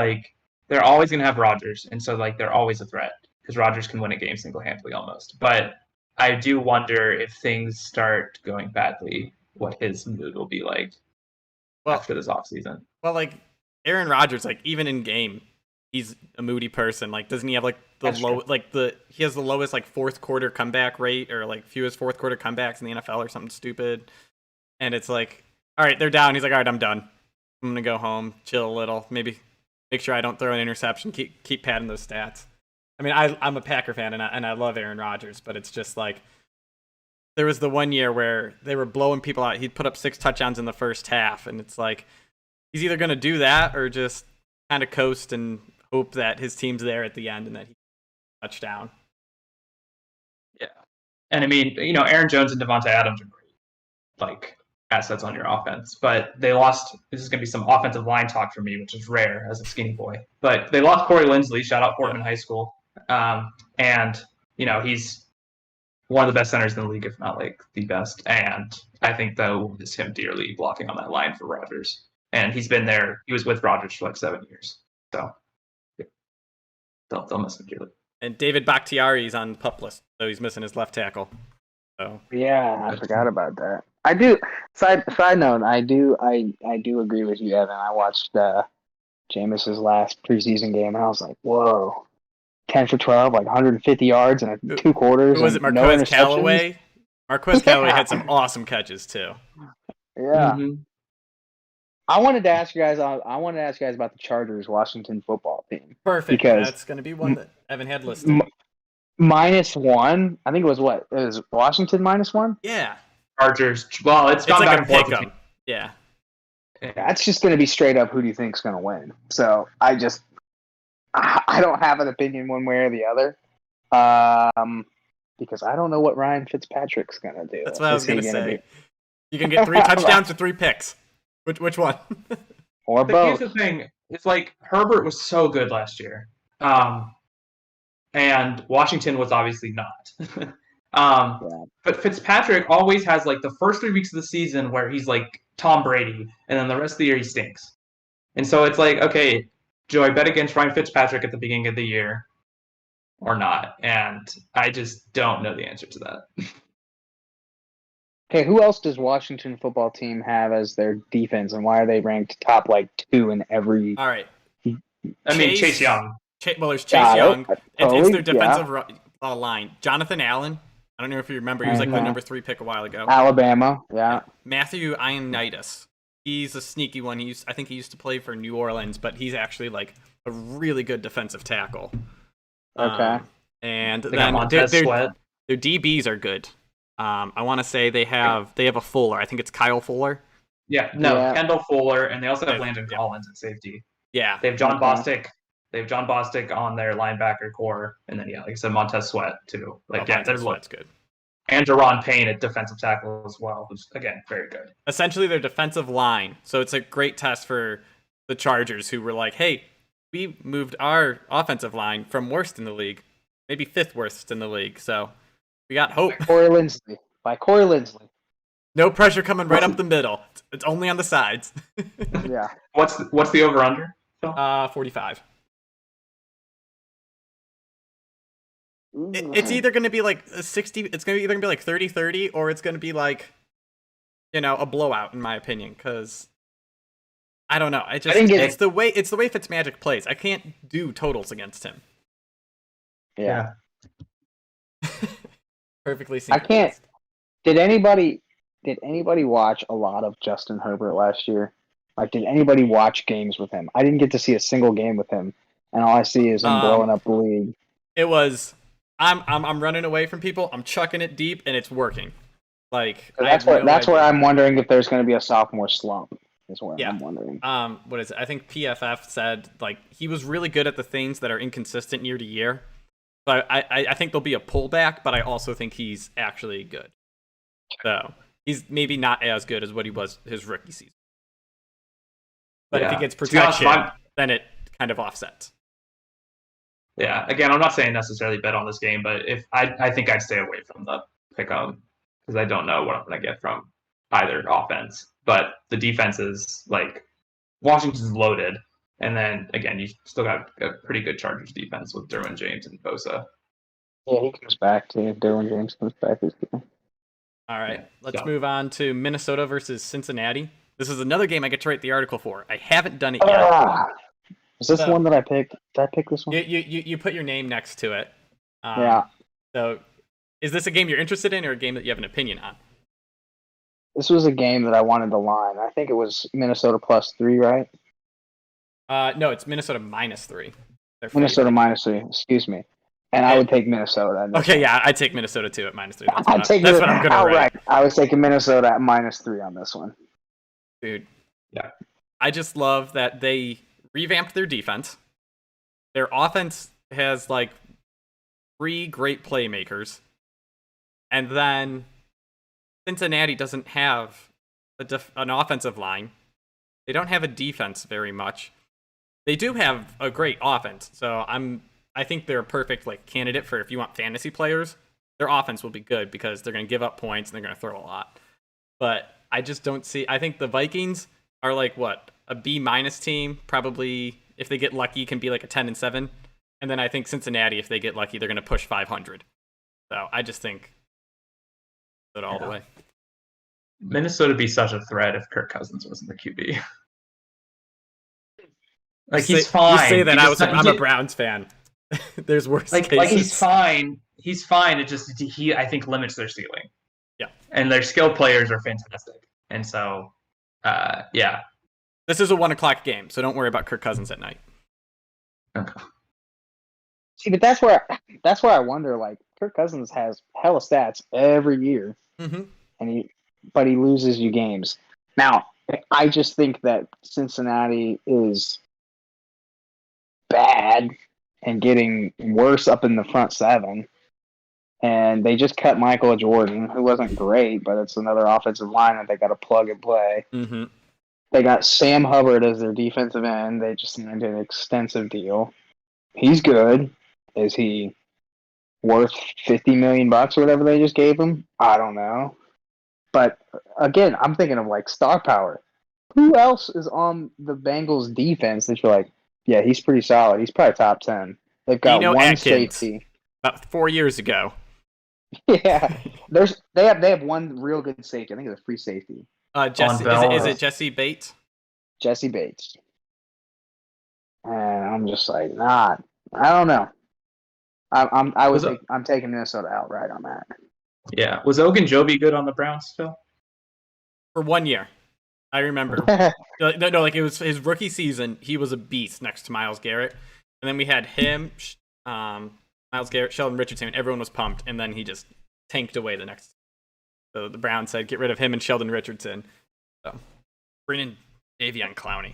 they're always going to have Rodgers, and so like they're always a threat because Rodgers can win a game single-handedly almost. But I do wonder if things start going badly, what his mood will be like after this offseason. Well, like Aaron Rodgers, like even in game, he's a moody person. Like, doesn't he have like the he has the lowest like fourth quarter comeback rate or like fewest fourth quarter comebacks in the NFL or something stupid? And it's like, all right, they're down. He's like, all right, I'm done. I'm gonna go home, chill a little, maybe make sure I don't throw an interception. Keep padding those stats. I mean, I'm a Packer fan and I love Aaron Rodgers, but it's just like there was the one year where they were blowing people out. He'd put up 6 touchdowns in the first half, and it's like he's either gonna do that or just kind of coast and hope that his team's there at the end and that he touchdown. Yeah, and I mean, Aaron Jones and Devontae Adams are great, like assets on your offense, but they lost. This is going to be some offensive line talk for me, which is rare as a skinny boy. But they lost Corey Linsley, shout out Portman High School, and he's one of the best centers in the league, if not like the best. And I think that will miss him dearly blocking on that line for Rodgers. And he's been there. He was with Rodgers for like 7 years, so yeah, they'll miss him dearly. And David Bakhtiari's on the PUP list, so he's missing his left tackle. So yeah, I forgot about that. I do. Side note, I do agree with you, Evan. I watched Jameis's last preseason game, and I was like, whoa, 10 for 12, like 150 yards in 2 quarters. Who was it? Marquez Callaway. Marquez Callaway had some awesome catches too. Yeah. Mm-hmm. I wanted to ask you guys about the Chargers Washington football team. Perfect. Because that's going to be one that Evan had listed. -1. I think it was what? It was Washington -1. Yeah. Chargers. Well, it's gone like back and forth. Yeah. That's just going to be straight up who do you think's going to win. So I don't have an opinion one way or the other, because I don't know what Ryan Fitzpatrick's going to do. That's what I was going to say. You can get 3 touchdowns or 3 picks. Which one? Or both. Here's the thing: it's like Herbert was so good last year, and Washington was obviously not. But Fitzpatrick always has like the first 3 weeks of the season where he's like Tom Brady, and then the rest of the year he stinks. And so it's like, okay, do I bet against Ryan Fitzpatrick at the beginning of the year or not? And I just don't know the answer to that. Okay, who else does Washington football team have as their defense, and why are they ranked top like 2 in every? All right. Chase Young. There's Chase Young. It's their defensive line. Jonathan Allen. I don't know if you remember. He was like the number 3 pick a while ago. Alabama, yeah. Matthew Ioannidis. He's a sneaky one. I think he used to play for New Orleans, but he's actually like a really good defensive tackle. Okay. And then their DBs are good. I want to say they have a Fuller. I think it's Kyle Fuller. Kendall Fuller, and they also have Landon Collins at safety. Yeah. They have John Bostic. They have John Bostic on their linebacker core, and then like I said, Montez Sweat too. Sweat's good. And Deron Payne at defensive tackle as well, who's again very good. Essentially, their defensive line. So it's a great test for the Chargers, who were like, "Hey, we moved our offensive line from worst in the league, maybe 5th worst in the league." So we got hope. By Corey Linsley. No pressure coming right up the middle. It's only on the sides. Yeah. What's the over under? 45. It's either going to be like 60. It's going to either be like 30-30, or it's going to be like, a blowout in my opinion. Because I don't know. It's the way Fitzmagic plays. I can't do totals against him. Yeah. Perfectly. I can't. Did anybody watch a lot of Justin Herbert last year? Like, did anybody watch games with him? I didn't get to see a single game with him, and all I see is him blowing up the league. It was. I'm running away from people. I'm chucking it deep, and it's working. Like that's where I'm wondering if there's going to be a sophomore slump. Is what I'm wondering. What is it? I think PFF said like he was really good at the things that are inconsistent year to year. So I think there'll be a pullback, but I also think he's actually good. So he's maybe not as good as what he was his rookie season. But if he gets protection, then it kind of offsets. Yeah, again, I'm not saying necessarily bet on this game, but if I think I'd stay away from the pick 'em because I don't know what I'm going to get from either offense. But the defense is like Washington's loaded, And then again, you still got a pretty good Chargers defense with Derwin James and Bosa. Yeah, he comes back too. Derwin James comes back this game. All right, Yeah, let's so. move on to Minnesota versus Cincinnati. This is another game I get to write the article for. I haven't done it yet. Is this the one that I picked? Did I pick this one? You put your name next to it. Yeah. So, is this a game you're interested in, or a game that you have an opinion on? This was a game that I wanted to line. I think it was Minnesota +3, right? No, it's Minnesota -3. Minnesota -3. Excuse me. And I would take Minnesota. Okay, yeah, I'd take Minnesota too at -3. That's what I'm gonna write. I was taking Minnesota at -3 on this one. Dude, yeah, I just love that they revamped their defense. Their offense has like 3 great playmakers, and then Cincinnati doesn't have an offensive line. They don't have a defense very much. They do have a great offense, so I think they're a perfect like candidate for if you want fantasy players. Their offense will be good because they're going to give up points and they're going to throw a lot. But I just don't see. I think the Vikings are like what, a B- team. Probably if they get lucky, can be like a 10-7. And then I think Cincinnati, if they get lucky, they're going to push 500. So I just think that all the way. Minnesota would be such a threat if Kirk Cousins wasn't the QB. Like he's fine. You say that I'm a Browns fan. There's worse cases. Like he's fine. He's fine. It just I think limits their ceiling. Yeah. And their skilled players are fantastic. And so yeah. This is a 1:00 game, so don't worry about Kirk Cousins at night. Okay. See, but that's where I wonder. Like Kirk Cousins has hella stats every year, and he loses you games. Now, I just think that Cincinnati is bad and getting worse up in the front 7. And they just cut Michael Jordan, who wasn't great, but it's another offensive line that they got to plug and play. Mm-hmm. They got Sam Hubbard as their defensive end. They just signed an extensive deal. He's good. Is he worth $50 million or whatever they just gave him? I don't know. But again, I'm thinking of like star power. Who else is on the Bengals defense that you're like, yeah, he's pretty solid. He's probably top 10. They've got one Atkins, safety. About 4 years ago. Yeah, they have one real good safety. I think it's a free safety. Is it Jesse Bates? Jesse Bates. And I'm just like, nah, I don't know. I'm taking Minnesota outright on that. Yeah, was Ogunjobi good on the Browns still? For 1 year, I remember. No, like it was his rookie season. He was a beast next to Myles Garrett, and then we had him, Myles Garrett, Sheldon Richardson. Everyone was pumped, and then he just tanked away the next. So the Browns said, "Get rid of him and Sheldon Richardson." So bring in Davion Clowney.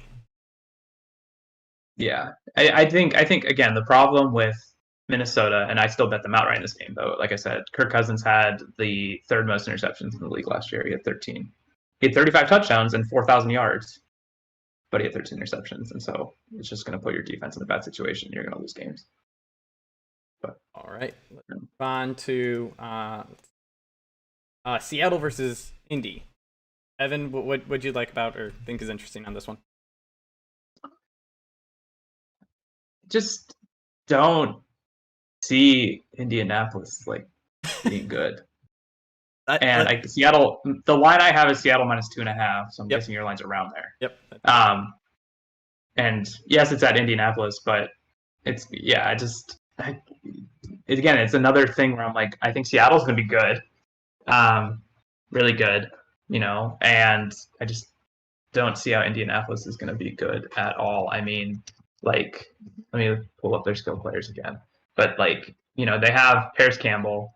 Yeah, I think again the problem with Minnesota, and I still bet them outright in this game, though. Like I said, Kirk Cousins had the 3rd most interceptions in the league last year. He had 13. He had 35 touchdowns and 4,000 yards, but he had 13 interceptions, and so it's just going to put your defense in a bad situation. You're going to lose games. But all right, let's move on to Seattle versus Indy. Evan, what would you like about or think is interesting on this one? Just don't see Indianapolis like being good. Seattle, the line I have is Seattle -2.5, so I'm guessing your line's around there. Yep. And yes, it's at Indianapolis, but it's again, it's another thing where I'm like, I think Seattle's gonna be good, really good, and I just don't see how Indianapolis is gonna be good at all. I mean, like, let me pull up their skill players again, but like, they have Paris Campbell,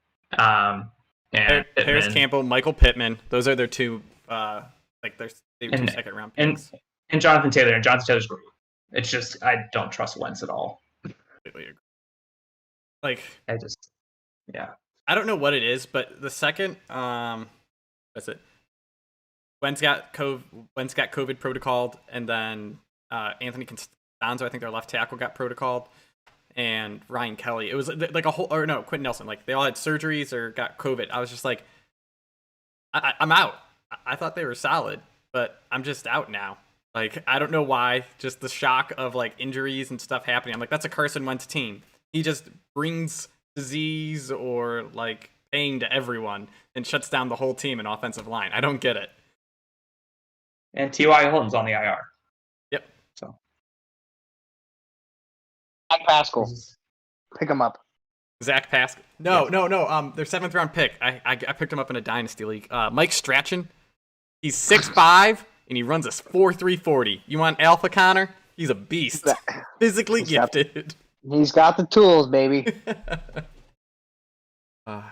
and Paris Campbell, Michael Pittman. Those are their two, their 2 second-round picks. And Jonathan Taylor. And Jonathan Taylor's great. It's just I don't trust Wentz at all. Like I just, yeah. I don't know what it is, but the second, what's it? Wentz got COVID protocoled, and then Anthony Costanzo, I think their left tackle, got protocoled. And Ryan Kelly. It was like Quentin Nelson. Like they all had surgeries or got COVID. I was just like, I'm out. I thought they were solid, but I'm just out now. Like, I don't know why. Just the shock of like injuries and stuff happening. I'm like, that's a Carson Wentz team. He just brings disease or like pain to everyone and shuts down the whole team and offensive line. I don't get it. And T.Y. Hilton's on the IR. Yep. So. Zach Pascal. Pick him up. Zach Pascal. No. Their 7th round pick. I picked him up in a dynasty league. Mike Strachan. He's 6'5", and he runs a 4.3 40. You want Alpha Connor? He's a beast. Physically gifted. He's got the tools, baby. All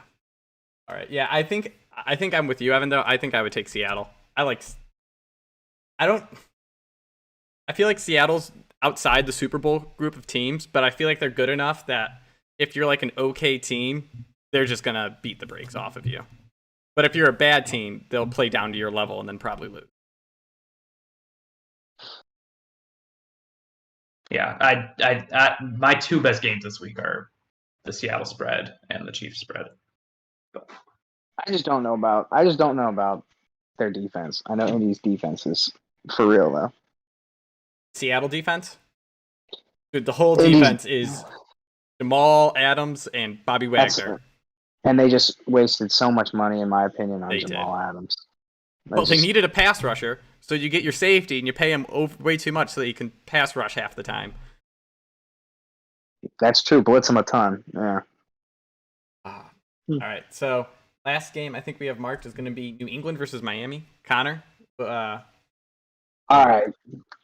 right. Yeah, I think I'm with you, Evan, though. I think I would take Seattle. I feel like Seattle's outside the Super Bowl group of teams, but I feel like they're good enough that if you're like an okay team, they're just going to beat the brakes off of you. But if you're a bad team, they'll play down to your level and then probably lose. Yeah, I my 2 best games this week are the Seattle spread and the Chiefs spread. But I just don't know about their defense. I know Indy's defense is for real though. Seattle defense? Dude, the whole defense is Jamal Adams and Bobby Wagner. And they just wasted so much money, in my opinion, on Jamal Adams. They needed a pass rusher, so you get your safety and you pay him way too much so that you can pass rush half the time. That's true. Blitz him a ton. Yeah. All right. So last game I think we have marked is going to be New England versus Miami. Connor. All right.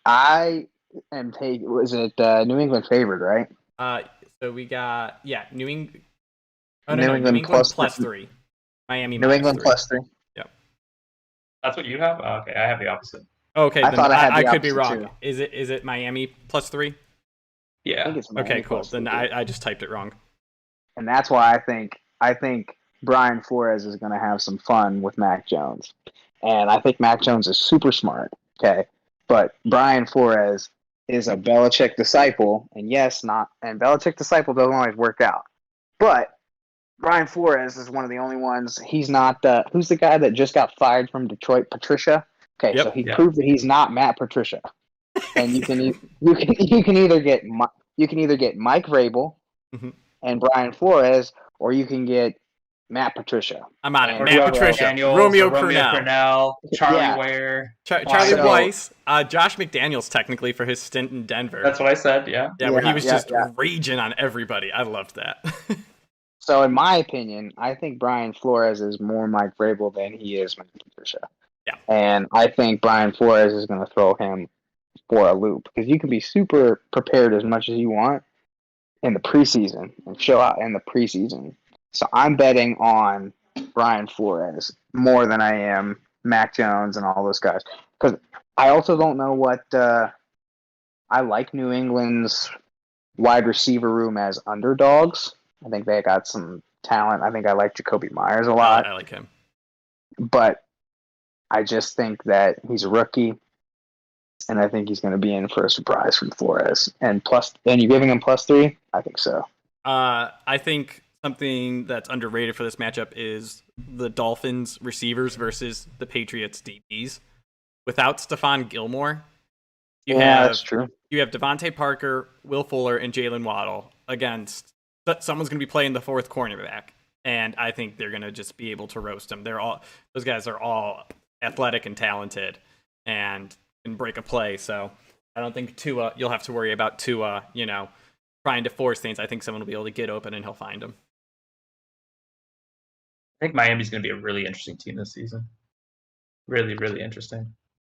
I am taking. Was it New England favored, right? So we got New England. Oh, New England plus 3. Miami. New England plus 3. Yep. That's what you have? Oh, okay, I have the opposite. Okay, I thought I could be opposite wrong. too. Is it Miami plus 3? Yeah. I think it's Miami Okay, cool. plus Then 3. I just typed it wrong. And that's why I think Brian Flores is going to have some fun with Mac Jones. And I think Mac Jones is super smart, okay? But Brian Flores is a Belichick disciple, and Belichick disciple doesn't always work out. But Brian Flores is one of the only ones. He's not who's the guy that just got fired from Detroit? Patricia. Okay, Yep. so he proved that he's not Matt Patricia. And you can either get Mike Vrabel and Brian Flores, or you can get Matt Patricia. I'm on it. And Matt Patricia, Daniels, Romeo Cornell, Crennel, Charlie Ware, Charlie Weiss, Josh McDaniels technically for his stint in Denver. That's what I said. Yeah. Yeah, where he was just raging on everybody. I loved that. So, in my opinion, I think Brian Flores is more Mike Vrabel than he is Matt Patricia. Yeah. And I think Brian Flores is going to throw him for a loop because you can be super prepared as much as you want in the preseason and show out in the preseason. So I'm betting on Brian Flores more than I am Mac Jones and all those guys because I also don't know what I like New England's wide receiver room as underdogs. I think they got some talent. I think I like Jacoby Myers a lot. I like him. But I just think that he's a rookie, and I think he's going to be in for a surprise from Flores. And you're giving him plus 3? I think so. I think something that's underrated for this matchup is the Dolphins receivers versus the Patriots DBs. Without Stephon Gilmore, that's true. You have Devontae Parker, Will Fuller, and Jalen Waddle against someone's going to be playing the 4th cornerback, and I think they're going to just be able to roast them. Those guys are all athletic and talented and can break a play. So I don't think you'll have to worry about Tua, trying to force things. I think someone will be able to get open and he'll find them. I think Miami's going to be a really interesting team this season. Really, really interesting.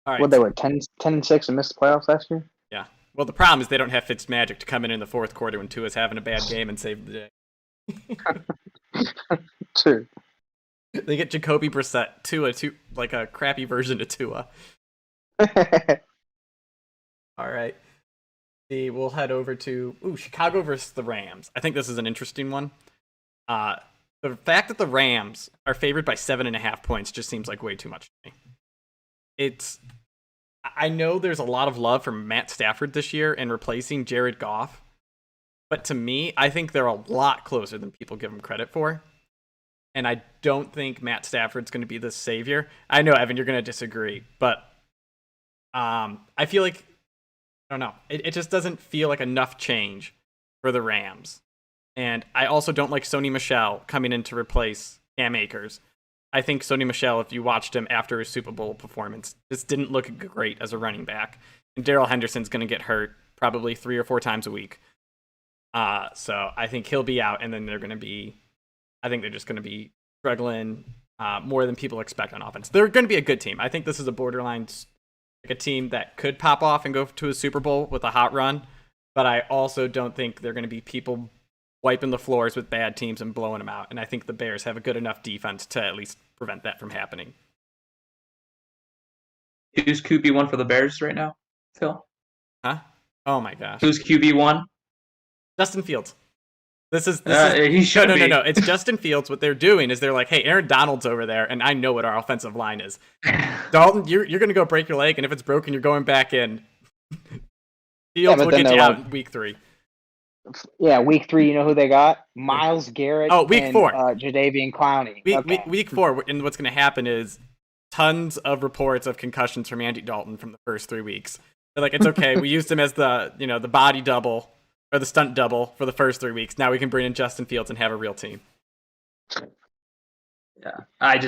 All right. What, they were 10-6 and missed the playoffs last year? Yeah. Well, the problem is they don't have Fitzmagic to come in the 4th quarter when Tua's having a bad game and save the day. True. They get Jacoby Brissett, Tua, like a crappy version of Tua. All right. We'll head over to Chicago versus the Rams. I think this is an interesting one. The fact that the Rams are favored by 7.5 points just seems like way too much to me. I know there's a lot of love for Matt Stafford this year and replacing Jared Goff, but to me, I think they're a lot closer than people give them credit for. And I don't think Matt Stafford's going to be the savior. I know, Evan, you're going to disagree, but I feel like, I don't know, it just doesn't feel like enough change for the Rams. And I also don't like Sony Michel coming in to replace Cam Akers. I think Sony Michel, if you watched him after his Super Bowl performance, just didn't look great as a running back. And Darrell Henderson's going to get hurt probably 3 or 4 times a week. So I think he'll be out, and then they're just going to be struggling more than people expect on offense. They're going to be a good team. I think this is a borderline, like a team that could pop off and go to a Super Bowl with a hot run. But I also don't think they're going to be people wiping the floors with bad teams and blowing them out. And I think the Bears have a good enough defense to at least prevent that from happening. Who's QB1 for the Bears right now, Phil? Huh? Oh my gosh. Who's QB1? Justin Fields. This is he should be. No. It's Justin Fields. What they're doing is they're like, hey, Aaron Donald's over there, and I know what our offensive line is. Dalton, you're going to go break your leg, and if it's broken, you're going back in. Fields will get you out in week 3. Yeah, week 3, you know who they got? Myles Garrett. Oh, week 4. Jadeveon Clowney. Week 4, and what's going to happen is tons of reports of concussions from Andy Dalton from the first 3 weeks. They're like, it's okay. We used him as the body double or the stunt double for the first 3 weeks. Now we can bring in Justin Fields and have a real team. Yeah, I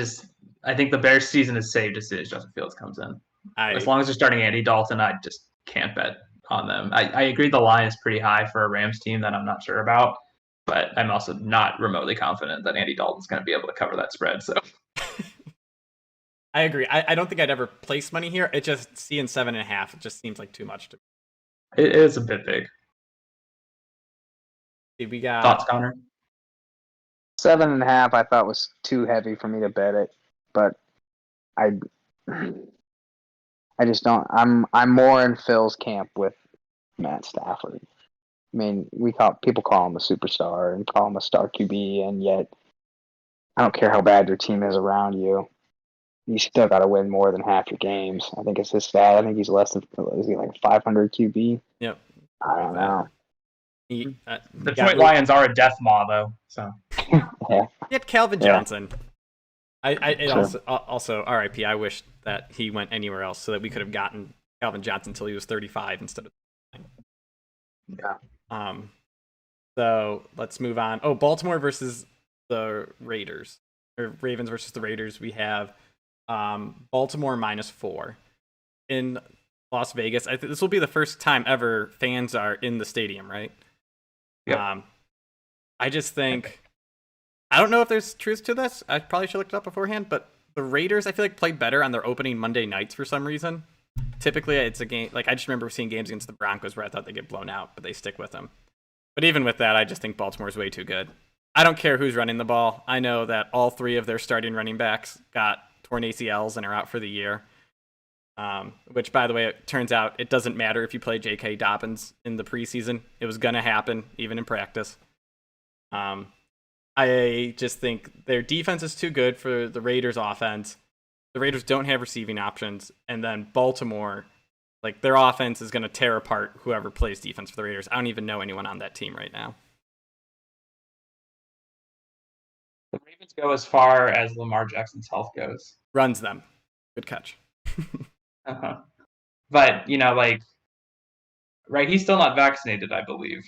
think the Bears season is saved as soon as Justin Fields comes in. As long as they're starting Andy Dalton, I just can't bet on them. I agree the line is pretty high for a Rams team that I'm not sure about, but I'm also not remotely confident that Andy Dalton's going to be able to cover that spread. So I agree. I don't think I'd ever place money here. It just seeing 7.5. It just seems like too much to me. It is a bit big. We got thoughts, Connor? 7.5. I thought was too heavy for me to bet it, but I just don't. I'm more in Phil's camp with Matt Stafford. I mean, people call him a superstar and call him a star QB, and yet I don't care how bad your team is around you. You still got to win more than half your games. I think it's his stat. I think he's less than, is he like 500 QB? Yep. I don't know. The Detroit Lions are a death maw, though. So yeah. Get Calvin Johnson. Also RIP. I wish that he went anywhere else so that we could have gotten Calvin Johnson until he was 35 instead of 9. Yeah. So let's move on. Oh, Baltimore versus the Raiders, or Ravens versus the Raiders. We have Baltimore -4 in Las Vegas. I think this will be the first time ever fans are in the stadium, right? Yeah. I just think, I don't know if there's truth to this. I probably should look it up beforehand, but the Raiders, I feel like, played better on their opening Monday nights for some reason. Typically, it's a game, like I just remember seeing games against the Broncos where I thought they get blown out, but they stick with them. But even with that, I just think Baltimore's way too good. I don't care who's running the ball. I know that all 3 of their starting running backs got torn ACLs and are out for the year. Which, by the way, it turns out it doesn't matter if you play J.K. Dobbins in the preseason. It was going to happen, even in practice. I just think their defense is too good for the Raiders' offense. The Raiders don't have receiving options. And then Baltimore, like, their offense is going to tear apart whoever plays defense for the Raiders. I don't even know anyone on that team right now. The Ravens go as far as Lamar Jackson's health goes. Runs them. Good catch. Uh-huh. But, right, he's still not vaccinated, I believe.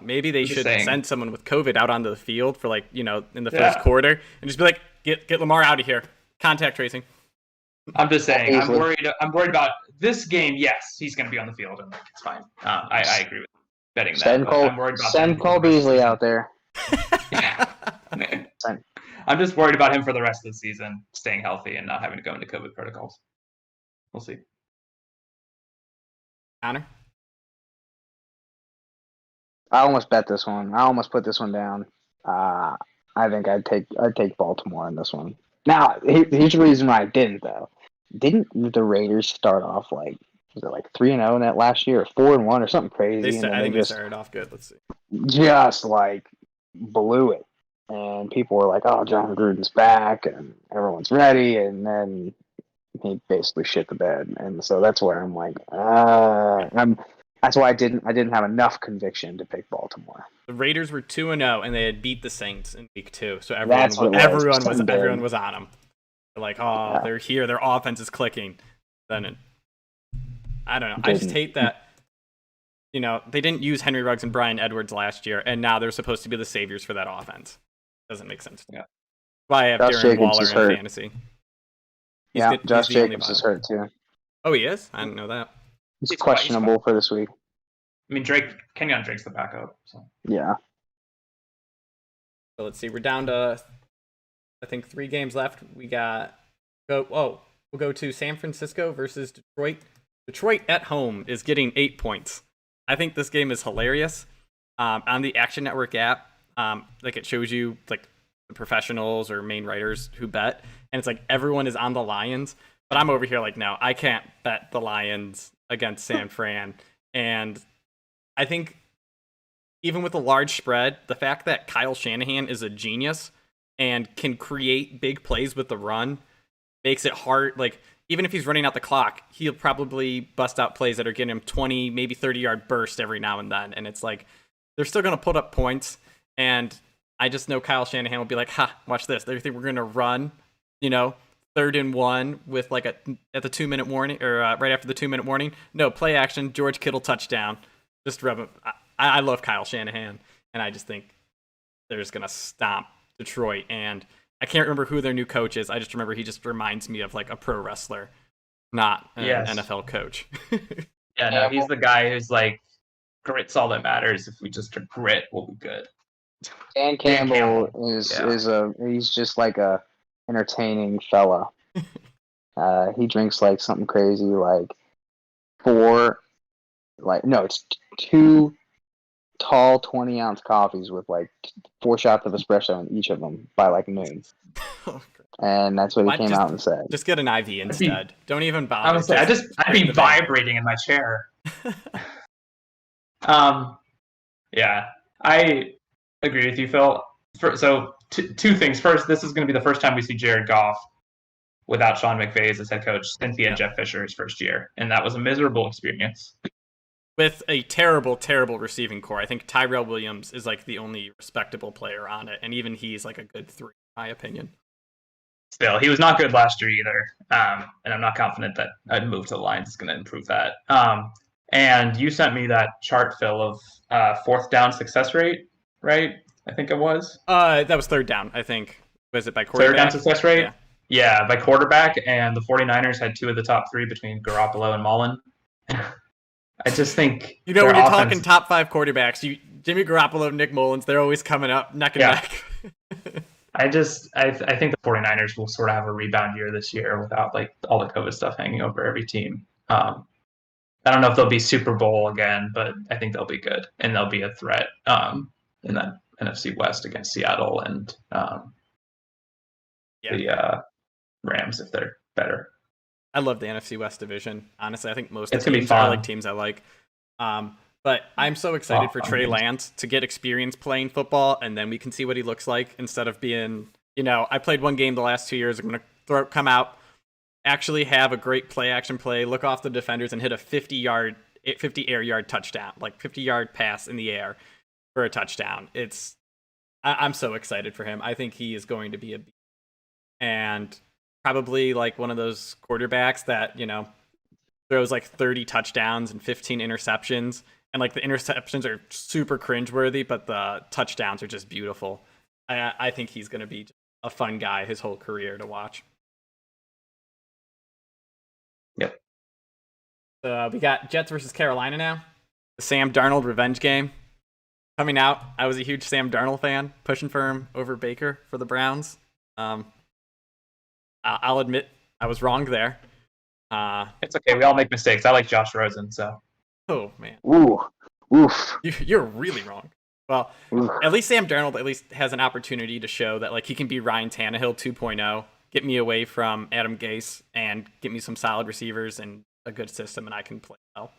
Maybe they should send someone with COVID out onto the field for, in the first quarter and just be like, get Lamar out of here. Contact tracing. I'm just saying, I'm worried about this game. Yes, he's going to be on the field, and it's fine. I agree with betting that. I'm worried about send Cole Beasley out there. Yeah. I'm just worried about him for the rest of the season, staying healthy and not having to go into COVID protocols. We'll see. Connor? I almost bet this one. I almost put this one down. I think I'd take Baltimore in this one. Now, here's the reason why I didn't, though. Didn't the Raiders start off was it 3-0 in that last year, or 4-1 or something crazy? I think they started off good. Let's see. Just blew it. And people were like, oh, John Gruden's back and everyone's ready. And then he basically shit the bed. And so that's where I'm like, that's why I didn't have enough conviction to pick Baltimore. The Raiders were 2-0 and they had beat the Saints in week 2. So everyone was on them. They're like, they're here, their offense is clicking. then I don't know. I just hate that. They didn't use Henry Ruggs and Bryan Edwards last year, and now they're supposed to be the saviors for that offense. Doesn't make sense. Yeah. Why I have Josh Darren Jacobs Waller is in hurt. fantasy. Josh Jacobs is hurt too. Oh, he is? I didn't know that. He's questionable for this week. I mean, Kenyon Drake's the backup. So. Yeah. So let's see. We're down to, I think, 3 games left. We'll go to San Francisco versus Detroit. Detroit at home is getting 8 points. I think this game is hilarious. On the Action Network app, it shows you the professionals or main writers who bet, and it's everyone is on the Lions. But I'm over here no, I can't bet the Lions against San Fran. And I think even with a large spread, the fact that Kyle Shanahan is a genius and can create big plays with the run makes it hard. Even if he's running out the clock, he'll probably bust out plays that are getting him 20, maybe 30-yard burst every now and then. And it's they're still going to put up points. And I just know Kyle Shanahan will be watch this. They think we're going to run, 3rd and 1 with at the 2-minute warning or right after the 2-minute warning. No, play action, George Kittle touchdown. Just rub him. I love Kyle Shanahan, and I just think they're just going to stomp Detroit. And I can't remember who their new coach is. I just remember he just reminds me of a pro wrestler, not an NFL coach. Yeah, no, he's the guy who's grit's all that matters. If we just grit, we'll be good. Dan Campbell he's just a entertaining fella. He drinks something crazy, it's 2 tall 20-ounce coffees with 4 shots of espresso in each of them by noon. And that's what he came out and said. Just get an IV instead. Don't even bother. I'd be vibrating in my chair. Yeah, I agree with you, Phil. So two things. First, this is going to be the first time we see Jared Goff without Sean McVay as his head coach since he had Jeff Fisher his first year, and that was a miserable experience. With a terrible, terrible receiving core. I think Tyrell Williams is the only respectable player on it, and even he's a good 3, in my opinion. Still, he was not good last year either, and I'm not confident that a move to the Lions is going to improve that. And you sent me that chart, Phil, of 4th down success rate, right? I think it was. That was 3rd down, I think. Was it by quarterback? 3rd down success rate? Yeah, by quarterback, and the 49ers had 2 of the top 3 between Garoppolo and Mullen. I just think when you're talking top 5 quarterbacks, Jimmy Garoppolo, Nick Mullins, they're always coming up neck and neck. I think the 49ers will sort of have a rebound year this year without all the COVID stuff hanging over every team. I don't know if they'll be Super Bowl again, but I think they'll be good and they'll be a threat in that NFC West against Seattle and the Rams if they're better. I love the NFC West division. Honestly, I think most of the teams are teams I like. But I'm so excited for Trey Lance to get experience playing football, and then we can see what he looks like instead of being, I played one game the last 2 years. I'm going to come out, actually have a great play-action play, look off the defenders, and hit a 50 air yard touchdown, 50-yard pass in the air for a touchdown. I'm so excited for him. I think he is going to be and probably one of those quarterbacks that, throws 30 touchdowns and 15 interceptions. And the interceptions are super cringeworthy, but the touchdowns are just beautiful. I think he's going to be a fun guy his whole career to watch. Yep. We got Jets versus Carolina now. The Sam Darnold revenge game coming out. I was a huge Sam Darnold fan, pushing for him over Baker for the Browns. I'll admit I was wrong there. It's okay. We all make mistakes. I like Josh Rosen, so. Oh, man. Oof. You're really wrong. Well, at least Sam Darnold has an opportunity to show that he can be Ryan Tannehill 2.0, get me away from Adam Gase, and get me some solid receivers and a good system, and I can play well.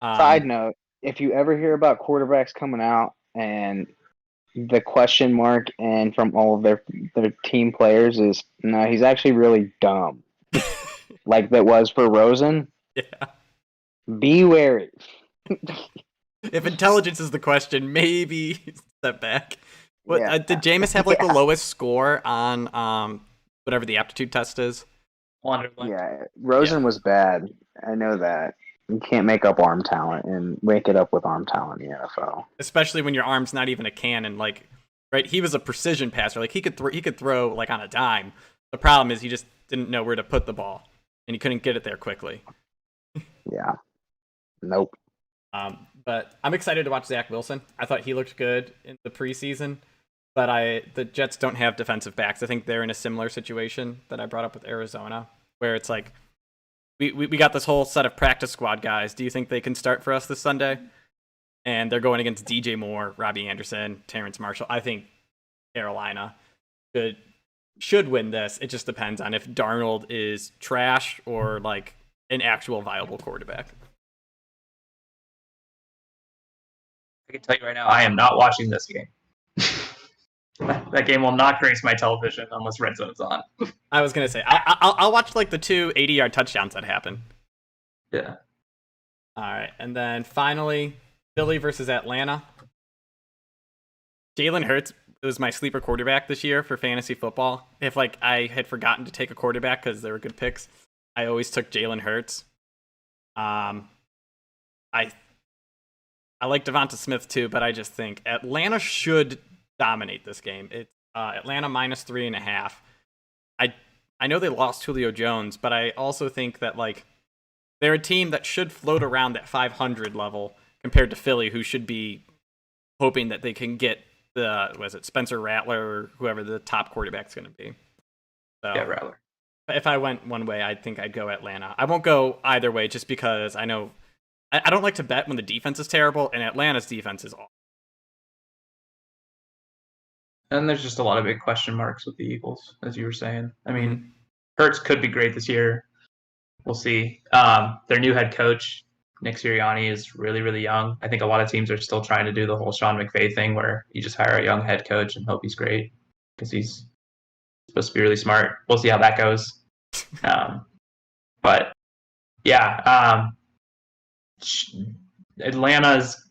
Side note, if you ever hear about quarterbacks coming out and the question mark and from all of their team players is, no, he's actually really dumb. That was for Rosen. Yeah. Be wary. If intelligence is the question, maybe step back. Did Jameis have the lowest score on whatever the aptitude test is? Wonderland. Yeah, Rosen was bad. I know that. You can't make up arm talent and make it up with arm talent in the NFL. Especially when your arm's not even a cannon. Like, right? He was a precision passer. Like he could throw like on a dime. The problem is he just didn't know where to put the ball, and he couldn't get it there quickly. Yeah. Nope. But I'm excited to watch Zach Wilson. I thought he looked good in the preseason, but the Jets don't have defensive backs. I think they're in a similar situation that I brought up with Arizona, where it's like we got this whole set of practice squad guys. Do you think they can start for us this Sunday? And they're going against DJ Moore, Robbie Anderson, Terrence Marshall. I think Carolina should win this. It just depends on if Darnold is trash or like an actual viable quarterback. I can tell you right now, I am not watching this game. That game will not grace my television unless Red Zone's on. I was gonna say I'll watch like the 2 80-yard touchdowns that happen. Yeah. All right, and then finally, Philly versus Atlanta. Jalen Hurts was my sleeper quarterback this year for fantasy football. If like I had forgotten to take a quarterback because they were good picks, I always took Jalen Hurts. I like Devonta Smith too, but I just think Atlanta should dominate this game. It's Atlanta minus 3.5. I know they lost Julio Jones, but I also think that like they're a team that should float around that 500 level compared to Philly, who should be hoping that they can get Spencer Rattler or whoever the top quarterback's going to be. So, yeah, Rattler. If I went one way, I think I'd go Atlanta. I won't go either way just because I know I don't like to bet when the defense is terrible, and Atlanta's defense is awful. And there's just a lot of big question marks with the Eagles, as you were saying. I mean, Hurts could be great this year. We'll see. Their new head coach, Nick Sirianni, is really, really young. I think a lot of teams are still trying to do the whole Sean McVay thing where you just hire a young head coach and hope he's great because he's supposed to be really smart. We'll see how that goes. But, yeah, Atlanta's,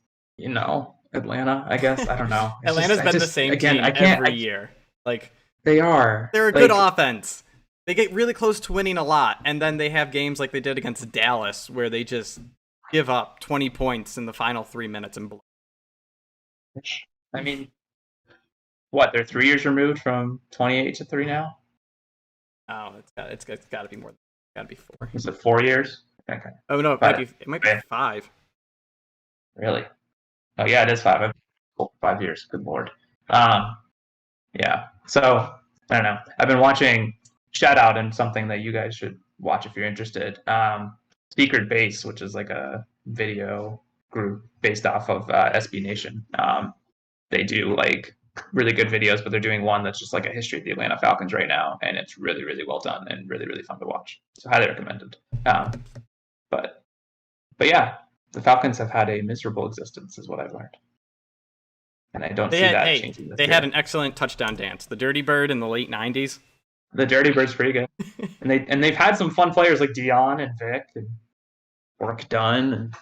Atlanta, I guess. I don't know. Atlanta's been the same team every year. Like they are. They're a good offense. They get really close to winning a lot, and then they have games like they did against Dallas where they just give up 20 points in the final 3 minutes and blow. I mean, what? They're 3 years removed from 28-3 now. Oh, it's got to be more. It's got to be 4. Is it 4 years? Okay. Oh no, it might be 5. Really? Oh yeah, it is 5. 5 years. Good lord. Yeah. So I don't know. I've been watching. Shout out and something that you guys should watch if you're interested. Secret Base, which is like a video group based off of SB Nation. They do like really good videos, but they're doing one that's just like a history of the Atlanta Falcons right now, and it's really, really well done and really, really fun to watch. So highly recommended. But yeah, the Falcons have had a miserable existence, is what I've learned, and I don't see that changing. They had an excellent touchdown dance, the Dirty Bird in the late '90s. The Dirty Bird's pretty good, and they've had some fun players like Dion and Vic and Work Dunn and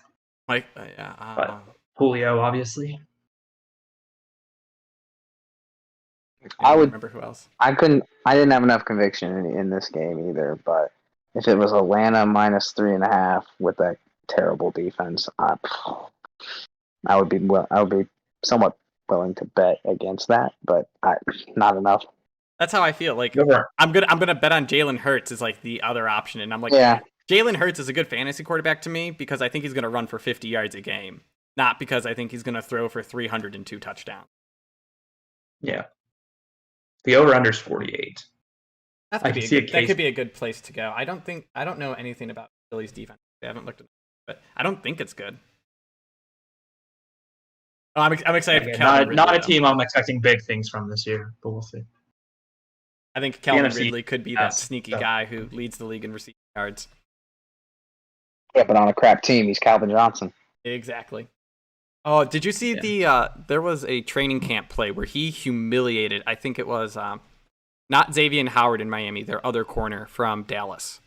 like but Julio, obviously. I would remember who else. I didn't have enough conviction in this game either. But if it was Atlanta minus 3.5 with that terrible defense, I would be somewhat willing to bet against that, but not enough. That's how I feel. Like I'm gonna bet on Jalen Hurts is like the other option, and I'm like, yeah. Jalen Hurts is a good fantasy quarterback to me because I think he's gonna run for 50 yards a game, not because I think he's gonna throw for 302 touchdowns. Yeah, the over/under is 48. That could be a good place to go. I don't know anything about Philly's defense. I haven't looked at it, but I don't think it's good. Oh, I'm excited for Calvin Ridley. Not a team I'm expecting big things from this year, but we'll see. I think Calvin Ridley could be that sneaky guy who leads the league in receiving yards. Yeah, but on a crap team, he's Calvin Johnson. Exactly. Oh, did you see there was a training camp play where he humiliated, I think it was not Xavier Howard in Miami, their other corner from Dallas.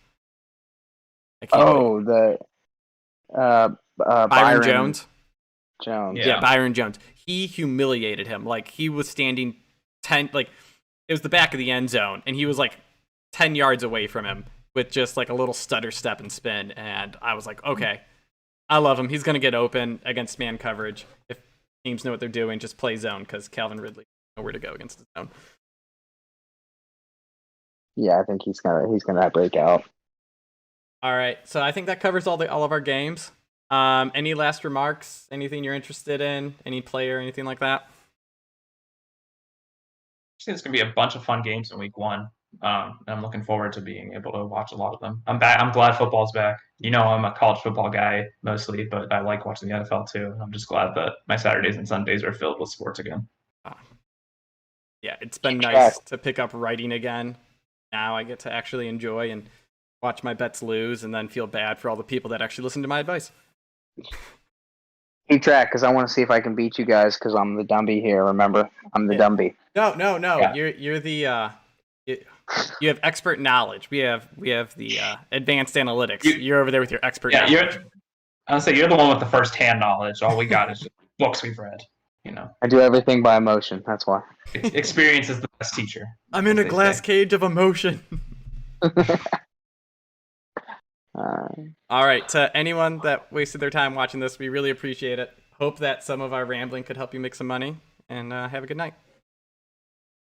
Byron Jones? Yeah, Byron Jones. He humiliated him. Like, he was standing 10, like, it was the back of the end zone, and he was like 10 yards away from him, with just like a little stutter step and spin, and I was like, okay, I love him. He's going to get open against man coverage. If teams know what they're doing, just play zone because Calvin Ridley knows where to go against the zone. Yeah, I think he's gonna break out. All right, so I think that covers all of our games. Any last remarks? Anything you're interested in? Any player? Anything like that? I think it's gonna be a bunch of fun games in week 1. And I'm looking forward to being able to watch a lot of them. I'm back. I'm glad football's back. I'm a college football guy mostly, but I like watching the NFL too. And I'm just glad that my Saturdays and Sundays are filled with sports again. Yeah, it's been nice to pick up writing again. Now I get to actually enjoy and watch my bets lose and then feel bad for all the people that actually listen to my advice. Keep track, because I want to see if I can beat you guys, because I'm the Dumby here, remember? I'm the Dumby. No. Yeah. You're the... You have expert knowledge. We have the advanced analytics. You're over there with your expert knowledge. I'll say you're the one with the first-hand knowledge. All we got is just books we've read. I do everything by emotion. That's why. Experience is the best teacher. I'm in a glass cage of emotion. All right. To anyone that wasted their time watching this, we really appreciate it. Hope that some of our rambling could help you make some money, and have a good night.